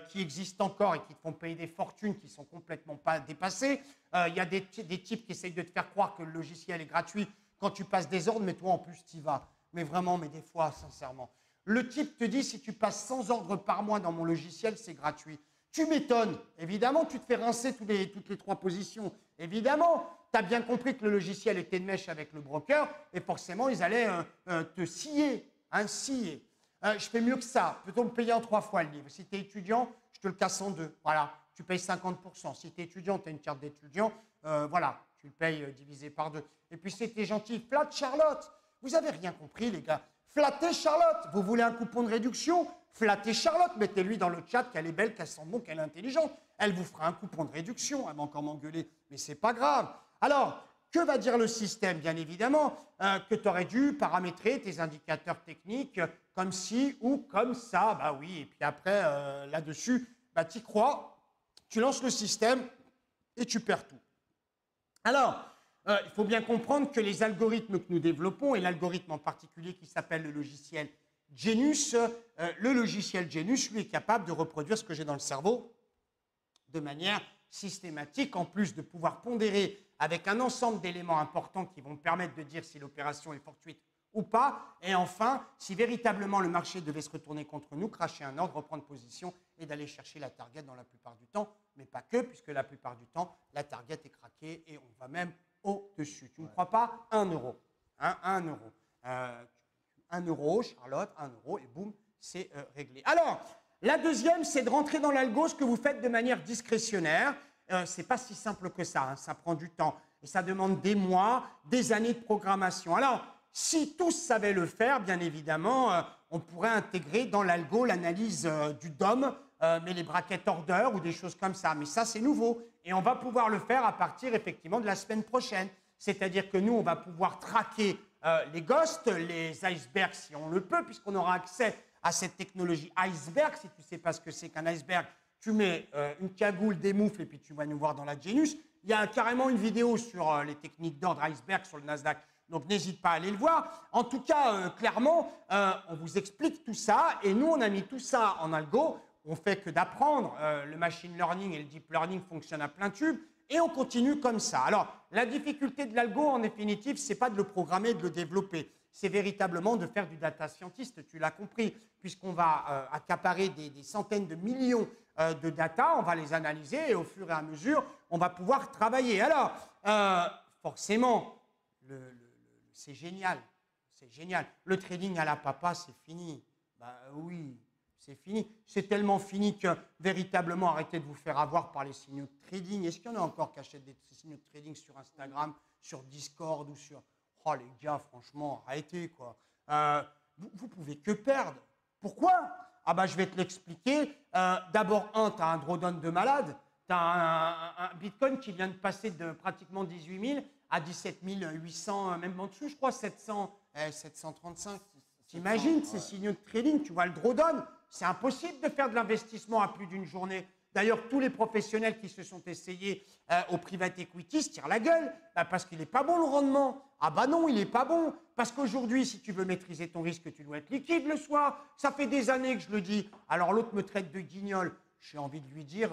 qui existent encore et qui te font payer des fortunes qui ne sont complètement pas dépassées. Il y a des types qui essayent de te faire croire que le logiciel est gratuit quand tu passes des ordres, mais toi en plus tu y vas. Mais vraiment, mais des fois, sincèrement. Le type te dit, si tu passes 100 ordres par mois dans mon logiciel, c'est gratuit. Tu m'étonnes. Évidemment, tu te fais rincer toutes les 3 positions. Évidemment, tu as bien compris que le logiciel était de mèche avec le broker et forcément, ils allaient te scier. Scier. Je fais mieux que ça. Peut-on me payer en 3 fois le livre? Si tu es étudiant, je te le casse en 2. Voilà, tu payes 50%. Si tu es étudiant, tu as une carte d'étudiant. Voilà, tu le payes divisé par 2. Et puis, c'était gentil. Flatte Charlotte. Vous avez rien compris, les gars. Flattez Charlotte. Vous voulez un coupon de réduction? Flattez Charlotte. Mettez-lui dans le chat qu'elle est belle, qu'elle sent bon, qu'elle est intelligente. Elle vous fera un coupon de réduction. Elle va encore m'engueuler, mais c'est pas grave. Alors, que va dire le système? Bien évidemment que tu aurais dû paramétrer tes indicateurs techniques comme ci ou comme ça. Bah oui, et puis après, là-dessus, bah, tu y crois, tu lances le système et tu perds tout. Alors, il faut bien comprendre que les algorithmes que nous développons, et l'algorithme en particulier qui s'appelle le logiciel Genius, le logiciel Genius, lui, est capable de reproduire ce que j'ai dans le cerveau de manière systématique, en plus de pouvoir pondérer avec un ensemble d'éléments importants qui vont me permettre de dire si l'opération est fortuite ou pas. Et enfin, si véritablement le marché devait se retourner contre nous, cracher un ordre, reprendre position et d'aller chercher la target dans la plupart du temps, mais pas que, puisque la plupart du temps, la target est craquée et on va même au-dessus. Tu ne me crois pas? 1 €. Hein, 1 €. 1 €, Charlotte, 1 € et boum, c'est réglé. Alors, la deuxième, c'est de rentrer dans l'algo ce que vous faites de manière discrétionnaire. Ce n'est pas si simple que ça, hein, ça prend du temps. Et ça demande des mois, des années de programmation. Alors, si tous savaient le faire, bien évidemment, on pourrait intégrer dans l'algo l'analyse du DOM, mais les bracket order ou des choses comme ça. Mais ça, c'est nouveau. Et on va pouvoir le faire à partir, effectivement, de la semaine prochaine. C'est-à-dire que nous, on va pouvoir traquer les ghosts, les icebergs, si on le peut, puisqu'on aura accès à cette technologie iceberg. Si tu ne sais pas ce que c'est qu'un iceberg, tu mets une cagoule, des moufles, et puis tu vas nous voir dans la Genius. Il y a carrément une vidéo sur les techniques d'ordre iceberg sur le Nasdaq. Donc, n'hésite pas à aller le voir. En tout cas, clairement, on vous explique tout ça. Et nous, on a mis tout ça en algo. On fait que d'apprendre. Le machine learning et le deep learning fonctionnent à plein tube. Et on continue comme ça. Alors, la difficulté de l'algo, en définitive, ce n'est pas de le programmer, de le développer. C'est véritablement de faire du data scientist, tu l'as compris, puisqu'on va accaparer des centaines de millions de data, on va les analyser et au fur et à mesure, on va pouvoir travailler. Alors, forcément, c'est génial, c'est génial. Le trading à la papa, c'est fini. Bah oui, c'est fini. C'est tellement fini que véritablement, arrêtez de vous faire avoir par les signaux de trading. Est-ce qu'il y en a encore qui achètent des signaux de trading sur Instagram, sur Discord ou sur... Oh les gars, franchement, arrêtez quoi. Vous pouvez que perdre. Pourquoi? Ah bah je vais te l'expliquer. D'abord, tu as un drawdown de malade. Tu as un Bitcoin qui vient de passer de pratiquement 18 000 à 17 800, même en dessous, je crois, 735. T'imagines ces signaux de trading, tu vois le drawdown. C'est impossible de faire de l'investissement à plus d'une journée. D'ailleurs, tous les professionnels qui se sont essayés au private equity se tirent la gueule parce qu'il n'est pas bon le rendement. Ah bah non, il n'est pas bon. Parce qu'aujourd'hui, si tu veux maîtriser ton risque, tu dois être liquide le soir. Ça fait des années que je le dis. Alors l'autre me traite de guignol. J'ai envie de lui dire,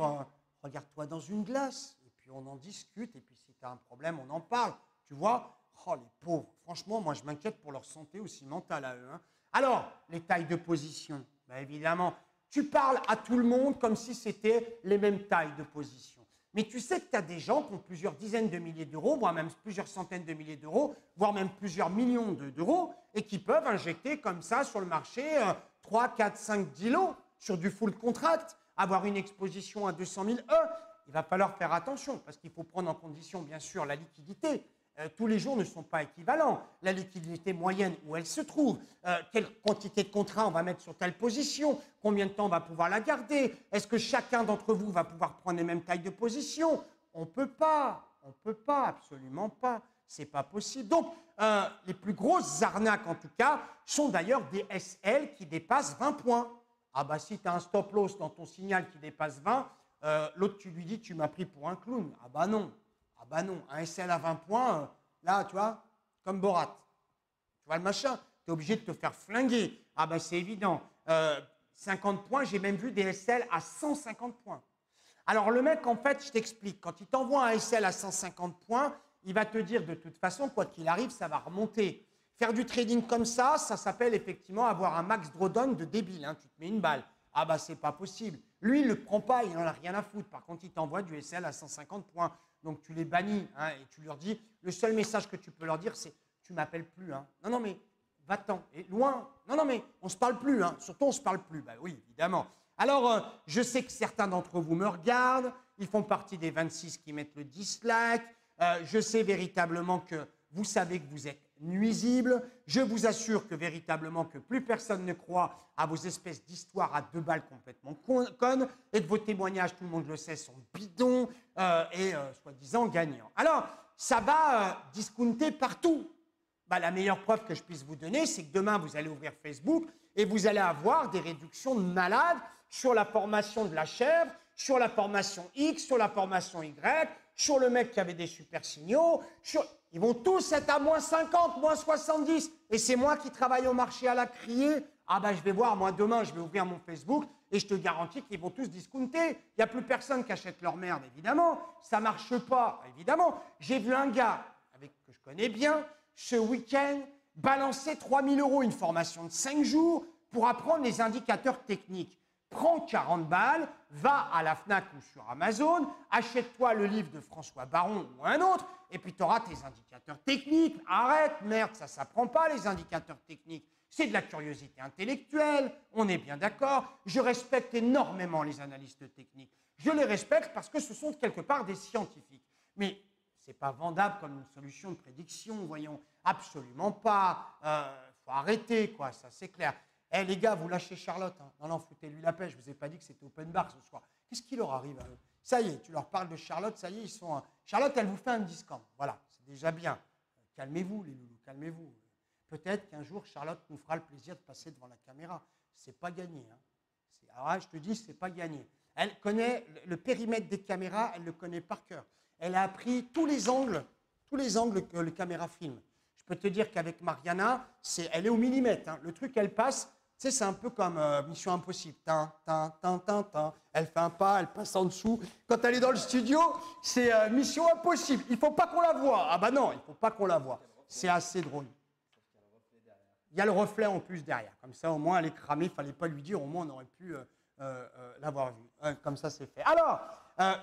regarde-toi dans une glace. Et puis on en discute, et puis si tu as un problème, on en parle. Tu vois? Oh, les pauvres. Franchement, moi, je m'inquiète pour leur santé aussi mentale à eux. Hein. Alors, les tailles de position. Ben, évidemment, tu parles à tout le monde comme si c'était les mêmes tailles de position. Mais tu sais que tu as des gens qui ont plusieurs dizaines de milliers d'euros, voire même plusieurs centaines de milliers d'euros, voire même plusieurs millions d'euros, et qui peuvent injecter comme ça sur le marché 3, 4, 5, 10 lots sur du full contract, avoir une exposition à 200 000 il va falloir faire attention, parce qu'il faut prendre en condition, bien sûr, la liquidité. Tous les jours ne sont pas équivalents. La liquidité moyenne, où elle se trouve, quelle quantité de contrats on va mettre sur telle position, combien de temps on va pouvoir la garder, est-ce que chacun d'entre vous va pouvoir prendre les mêmes tailles de position? On ne peut pas, absolument pas, c'est pas possible. Donc, les plus grosses arnaques, en tout cas, sont d'ailleurs des SL qui dépassent 20 points. Ah bah si tu as un stop loss dans ton signal qui dépasse 20, l'autre tu lui dis tu m'as pris pour un clown. Ah bah non. Ah bah non, un SL à 20 points, là, tu vois, comme Borat. Tu vois le machin, tu es obligé de te faire flinguer. Ah bah c'est évident. 50 points, j'ai même vu des SL à 150 points. Alors le mec, en fait, je t'explique, quand il t'envoie un SL à 150 points, il va te dire de toute façon, quoi qu'il arrive, ça va remonter. Faire du trading comme ça s'appelle effectivement avoir un max drawdown de débile. Hein. Tu te mets une balle. Ah bah c'est pas possible. Lui, il ne le prend pas, il n'en a rien à foutre. Par contre, il t'envoie du SL à 150 points. Donc, tu les bannis hein, et tu leur dis, le seul message que tu peux leur dire, c'est « tu m'appelles plus hein. ». Non, non, mais va-t'en. Et loin. Non, non, mais on ne se parle plus. Hein. Surtout, on ne se parle plus. Ben oui, évidemment. Alors, je sais que certains d'entre vous me regardent. Ils font partie des 26 qui mettent le dislike. Je sais véritablement que vous savez que vous êtes nuisible. Je vous assure que véritablement que plus personne ne croit à vos espèces d'histoires à 2 balles complètement connes et que vos témoignages, tout le monde le sait, sont bidons et soi-disant gagnants. Alors, ça va discounter partout. Bah, la meilleure preuve que je puisse vous donner, c'est que demain, vous allez ouvrir Facebook et vous allez avoir des réductions de malades sur la formation de la chèvre, sur la formation X, sur la formation Y, sur le mec qui avait des super signaux, ils vont tous être à moins 50, moins 70. Et c'est moi qui travaille au marché à la criée. Ah ben je vais voir, moi demain, je vais ouvrir mon Facebook et je te garantis qu'ils vont tous discounter. Il n'y a plus personne qui achète leur merde, évidemment. Ça ne marche pas, évidemment. J'ai vu un gars que je connais bien, ce week-end, balancer 3 000 €, une formation de 5 jours pour apprendre les indicateurs techniques. Prends 40 balles, va à la FNAC ou sur Amazon, achète-toi le livre de François Baron ou un autre, et puis tu auras tes indicateurs techniques. Arrête, merde, ça ne s'apprend pas les indicateurs techniques. C'est de la curiosité intellectuelle, on est bien d'accord. Je respecte énormément les analystes techniques. Je les respecte parce que ce sont quelque part des scientifiques. Mais ce n'est pas vendable comme une solution de prédiction, voyons. Absolument pas. Faut arrêter, quoi, ça c'est clair. Eh les gars, vous lâchez Charlotte. Hein. Non, non, foutez-lui la paix. Je ne vous ai pas dit que c'était open bar ce soir. Qu'est-ce qui leur arrive à eux? Ça y est, tu leur parles de Charlotte, ça y est, ils sont... Charlotte, elle vous fait un discount. Voilà, c'est déjà bien. Calmez-vous, les loulous, calmez-vous. Peut-être qu'un jour, Charlotte nous fera le plaisir de passer devant la caméra. C'est pas gagné. Hein. Alors là, je te dis, c'est pas gagné. Elle connaît le périmètre des caméras, elle le connaît par cœur. Elle a appris tous les angles que le caméra filme. Je peux te dire qu'avec Mariana, elle est au millimètre. Hein. Le truc, elle passe... Tu sais, c'est un peu comme Mission Impossible. Elle fait un pas, elle passe en dessous. Quand elle est dans le studio, c'est Mission Impossible. Il ne faut pas qu'on la voie. Ah bah non, il ne faut pas qu'on la voie. C'est assez drôle. Il y a le reflet en plus derrière. Comme ça, au moins, elle est cramée. Il ne fallait pas lui dire. Au moins, on aurait pu l'avoir vue. Comme ça, c'est fait. Alors,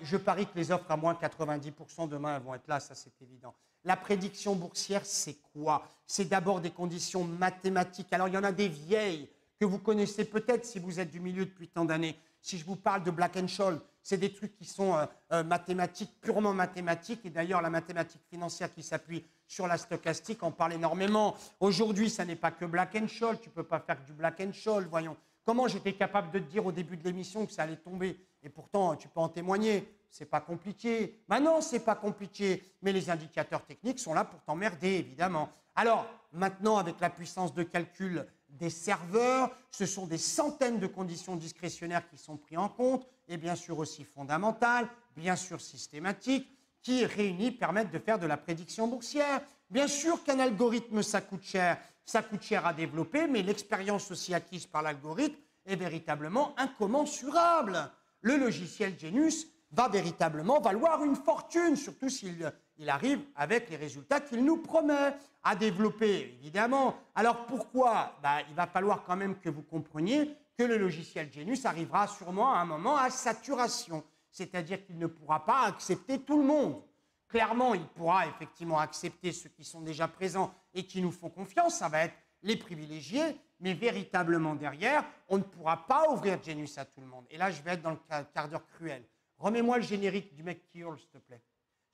je parie que les offres à moins 90% demain, elles vont être là. Ça, c'est évident. La prédiction boursière, c'est quoi? C'est d'abord des conditions mathématiques. Alors, il y en a des vieilles que vous connaissez peut-être si vous êtes du milieu depuis tant d'années. Si je vous parle de Black-Scholes, c'est des trucs qui sont mathématiques, purement mathématiques. Et d'ailleurs, la mathématique financière qui s'appuie sur la stochastique en parle énormément. Aujourd'hui, ça n'est pas que Black-Scholes. Tu ne peux pas faire que du Black-Scholes, voyons. Comment j'étais capable de te dire au début de l'émission que ça allait tomber? Et pourtant, tu peux en témoigner. C'est pas compliqué. Ben non, c'est pas compliqué. Mais les indicateurs techniques sont là pour t'emmerder, évidemment. Alors, maintenant, avec la puissance de calcul des serveurs, ce sont des centaines de conditions discrétionnaires qui sont prises en compte, et bien sûr aussi fondamentales, bien sûr systématiques, qui réunies permettent de faire de la prédiction boursière. Bien sûr qu'un algorithme, ça coûte cher à développer, mais l'expérience aussi acquise par l'algorithme est véritablement incommensurable. Le logiciel Genius va véritablement valoir une fortune, surtout s'il arrive avec les résultats qu'il nous promet à développer, évidemment. Alors pourquoi? Il va falloir quand même que vous compreniez que le logiciel Genius arrivera sûrement à un moment à saturation, c'est-à-dire qu'il ne pourra pas accepter tout le monde. Clairement, il pourra effectivement accepter ceux qui sont déjà présents et qui nous font confiance, ça va être les privilégiés, mais véritablement derrière, on ne pourra pas ouvrir Genius à tout le monde. Et là, je vais être dans le quart d'heure cruel. Remets-moi le générique du mec qui hurle, s'il te plaît.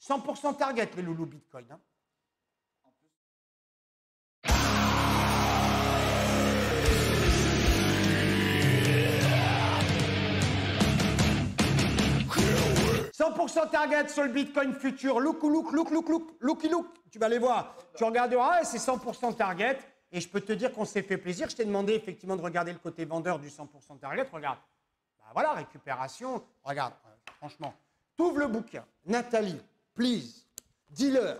100% target, les loulous Bitcoin. Hein. 100% target sur le Bitcoin futur. Look. Tu vas aller voir. Tu regarderas, c'est 100% target. Et je peux te dire qu'on s'est fait plaisir. Je t'ai demandé effectivement de regarder le côté vendeur du 100% target. Regarde. Voilà, récupération. Regarde, franchement. T'ouvres le bouquin. Nathalie, please. Dealer.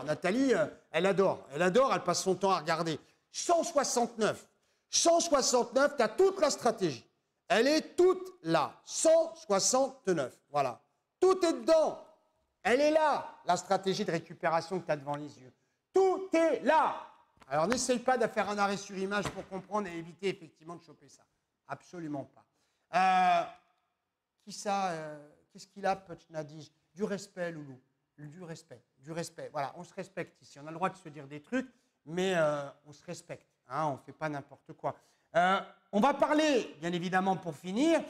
Nathalie, elle adore. Elle passe son temps à regarder. 169. 169, tu as toute la stratégie. Elle est toute là. 169. Voilà. Tout est dedans. Elle est là, la stratégie de récupération que tu as devant les yeux. Tout est là. Alors, n'essaye pas de faire un arrêt sur image pour comprendre et éviter effectivement de choper ça. Absolument pas. Qui ça Qu'est-ce qu'il a, Putch Nadige? Du respect, Loulou. Du respect. Voilà, on se respecte ici. On a le droit de se dire des trucs, mais on se respecte. Hein, on ne fait pas n'importe quoi. On va parler, bien évidemment, pour finir,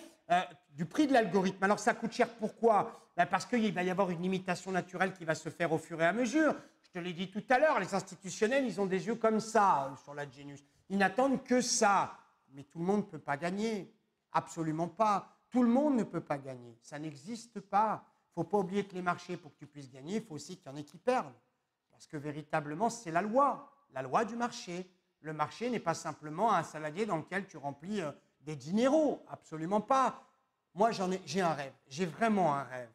du prix de l'algorithme. Alors, ça coûte cher. Pourquoi? Parce qu'il va y avoir une limitation naturelle qui va se faire au fur et à mesure. Je te l'ai dit tout à l'heure, les institutionnels, ils ont des yeux comme ça sur la Genius. Ils n'attendent que ça. Mais tout le monde ne peut pas gagner. Absolument pas. Tout le monde ne peut pas gagner. Ça n'existe pas. Il ne faut pas oublier que les marchés, pour que tu puisses gagner, il faut aussi qu'il y en ait qui perdent. Parce que véritablement, c'est la loi du marché. Le marché n'est pas simplement un saladier dans lequel tu remplis des dineros. Absolument pas. Moi, j'ai un rêve. J'ai vraiment un rêve.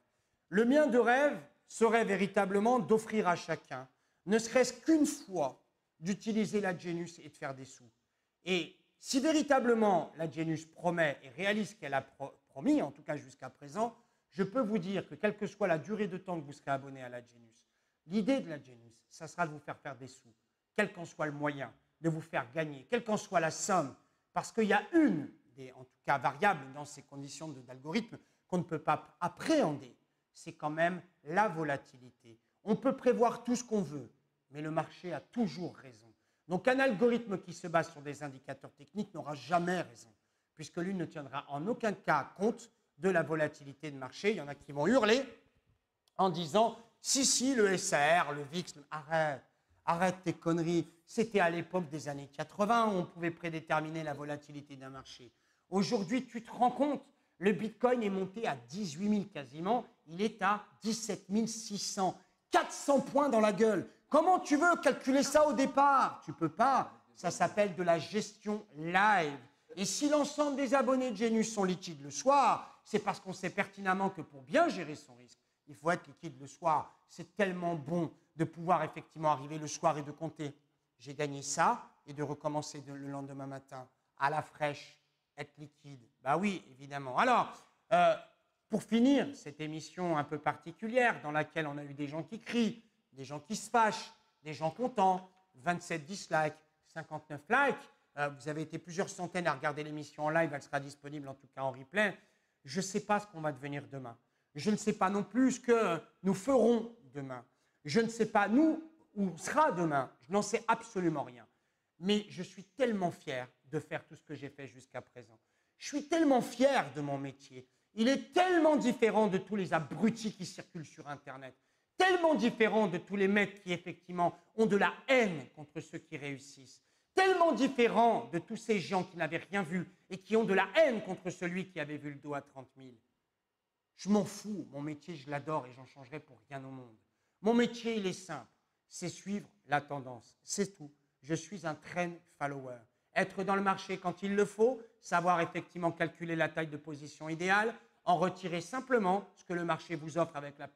Le mien de rêve serait véritablement d'offrir à chacun, ne serait-ce qu'une fois, d'utiliser la Genius et de faire des sous. Et si véritablement la Genius promet et réalise ce qu'elle a promis, en tout cas jusqu'à présent, je peux vous dire que quelle que soit la durée de temps que vous serez abonné à la Genius, l'idée de la Genius, ça sera de vous faire des sous, quel qu'en soit le moyen, de vous faire gagner, quelle qu'en soit la somme, parce qu'il y a une des, en tout cas, variables dans ces conditions d'algorithme qu'on ne peut pas appréhender, c'est quand même la volatilité. On peut prévoir tout ce qu'on veut, mais le marché a toujours raison. Donc un algorithme qui se base sur des indicateurs techniques n'aura jamais raison, puisque lui ne tiendra en aucun cas compte de la volatilité de marché. Il y en a qui vont hurler en disant « Si, le SAR, le VIX, arrête tes conneries. » C'était à l'époque des années 80 où on pouvait prédéterminer la volatilité d'un marché. Aujourd'hui, tu te rends compte, le Bitcoin est monté à 18 000 quasiment, il est à 17 600. 400 points dans la gueule. Comment tu veux calculer ça au départ? Tu ne peux pas. Ça s'appelle de la gestion live. Et si l'ensemble des abonnés de Genius sont liquides le soir, c'est parce qu'on sait pertinemment que pour bien gérer son risque, il faut être liquide le soir. C'est tellement bon de pouvoir effectivement arriver le soir et de compter. J'ai gagné ça et de recommencer le lendemain matin à la fraîche, être liquide. Bah oui, évidemment. Alors, pour finir cette émission un peu particulière dans laquelle on a eu des gens qui crient, des gens qui se fâchent, des gens contents, 27 dislikes, 59 likes, vous avez été plusieurs centaines à regarder l'émission en live, elle sera disponible en tout cas en replay. Je ne sais pas ce qu'on va devenir demain. Je ne sais pas non plus ce que nous ferons demain. Je ne sais pas nous où sera demain. Je n'en sais absolument rien. Mais je suis tellement fier de faire tout ce que j'ai fait jusqu'à présent. Je suis tellement fier de mon métier. Il est tellement différent de tous les abrutis qui circulent sur Internet, tellement différent de tous les mecs qui, effectivement, ont de la haine contre ceux qui réussissent, tellement différent de tous ces gens qui n'avaient rien vu et qui ont de la haine contre celui qui avait vu le dos à 30 000. Je m'en fous, mon métier, je l'adore et j'en changerai pour rien au monde. Mon métier, il est simple, c'est suivre la tendance, c'est tout. Je suis un trend follower. Être dans le marché quand il le faut, savoir effectivement calculer la taille de position idéale, en retirer simplement ce que le marché vous offre avec le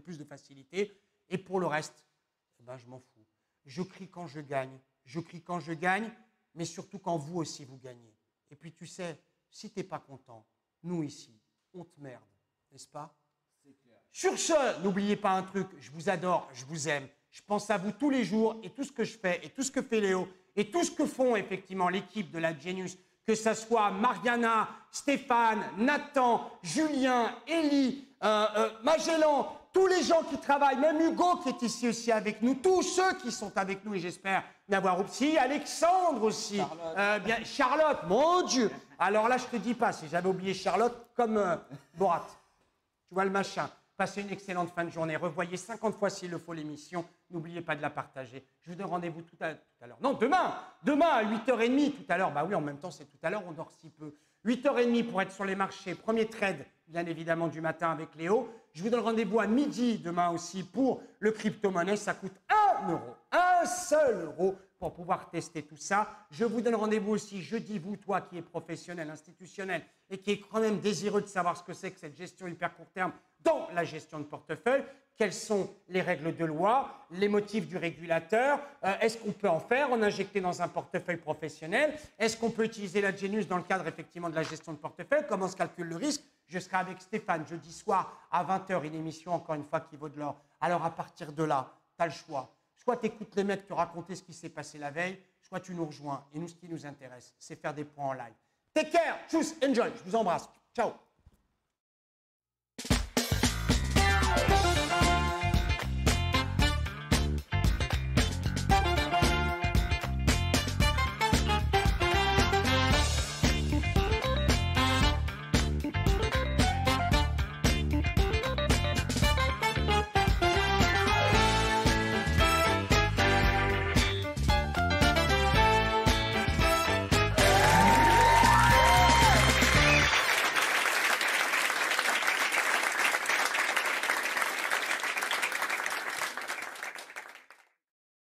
plus de facilité. Et pour le reste, ben, je m'en fous. Je crie quand je gagne, mais surtout quand vous aussi vous gagnez. Et puis tu sais, si tu n'es pas content, nous ici, on te merde. n'est-ce pas? Sur ce, n'oubliez pas un truc, je vous adore, je vous aime. Je pense à vous tous les jours et tout ce que je fais et tout ce que fait Léo et tout ce que font effectivement l'équipe de la Genius, que ça soit Mariana, Stéphane, Nathan, Julien, Élie, Magellan, tous les gens qui travaillent, même Hugo qui est ici aussi avec nous, tous ceux qui sont avec nous et j'espère n'avoir aussi, Alexandre aussi, bien, Charlotte, mon Dieu. Alors là, je te dis pas, si j'avais oublié Charlotte, comme Borat, tu vois le machin. Passez une excellente fin de journée. Revoyez 50 fois s'il le faut l'émission. N'oubliez pas de la partager. Je vous donne rendez-vous tout à l'heure. Non, demain à 8h30 tout à l'heure. Bah oui, en même temps, c'est tout à l'heure, on dort si peu. 8h30 pour être sur les marchés. Premier trade, bien évidemment, du matin avec Léo. Je vous donne rendez-vous à midi demain aussi pour le crypto-monnaie. Ça coûte 1 euro, un seul euro pour pouvoir tester tout ça. Je vous donne rendez-vous aussi jeudi, vous, toi qui es professionnel, institutionnel et qui est quand même désireux de savoir ce que c'est que cette gestion hyper court terme dans la gestion de portefeuille. Quelles sont les règles de loi, les motifs du régulateur, est-ce qu'on peut en faire, en injecter dans un portefeuille professionnel, est-ce qu'on peut utiliser la Genius dans le cadre effectivement de la gestion de portefeuille, comment se calcule le risque. Je serai avec Stéphane jeudi soir à 20h, une émission encore une fois qui vaut de l'or. Alors à partir de là, tu as le choix. Soit tu écoutes les mecs te raconter ce qui s'est passé la veille, soit tu nous rejoins. Et nous, ce qui nous intéresse, c'est faire des points en live. Take care, tchuss, enjoy, je vous embrasse. Ciao.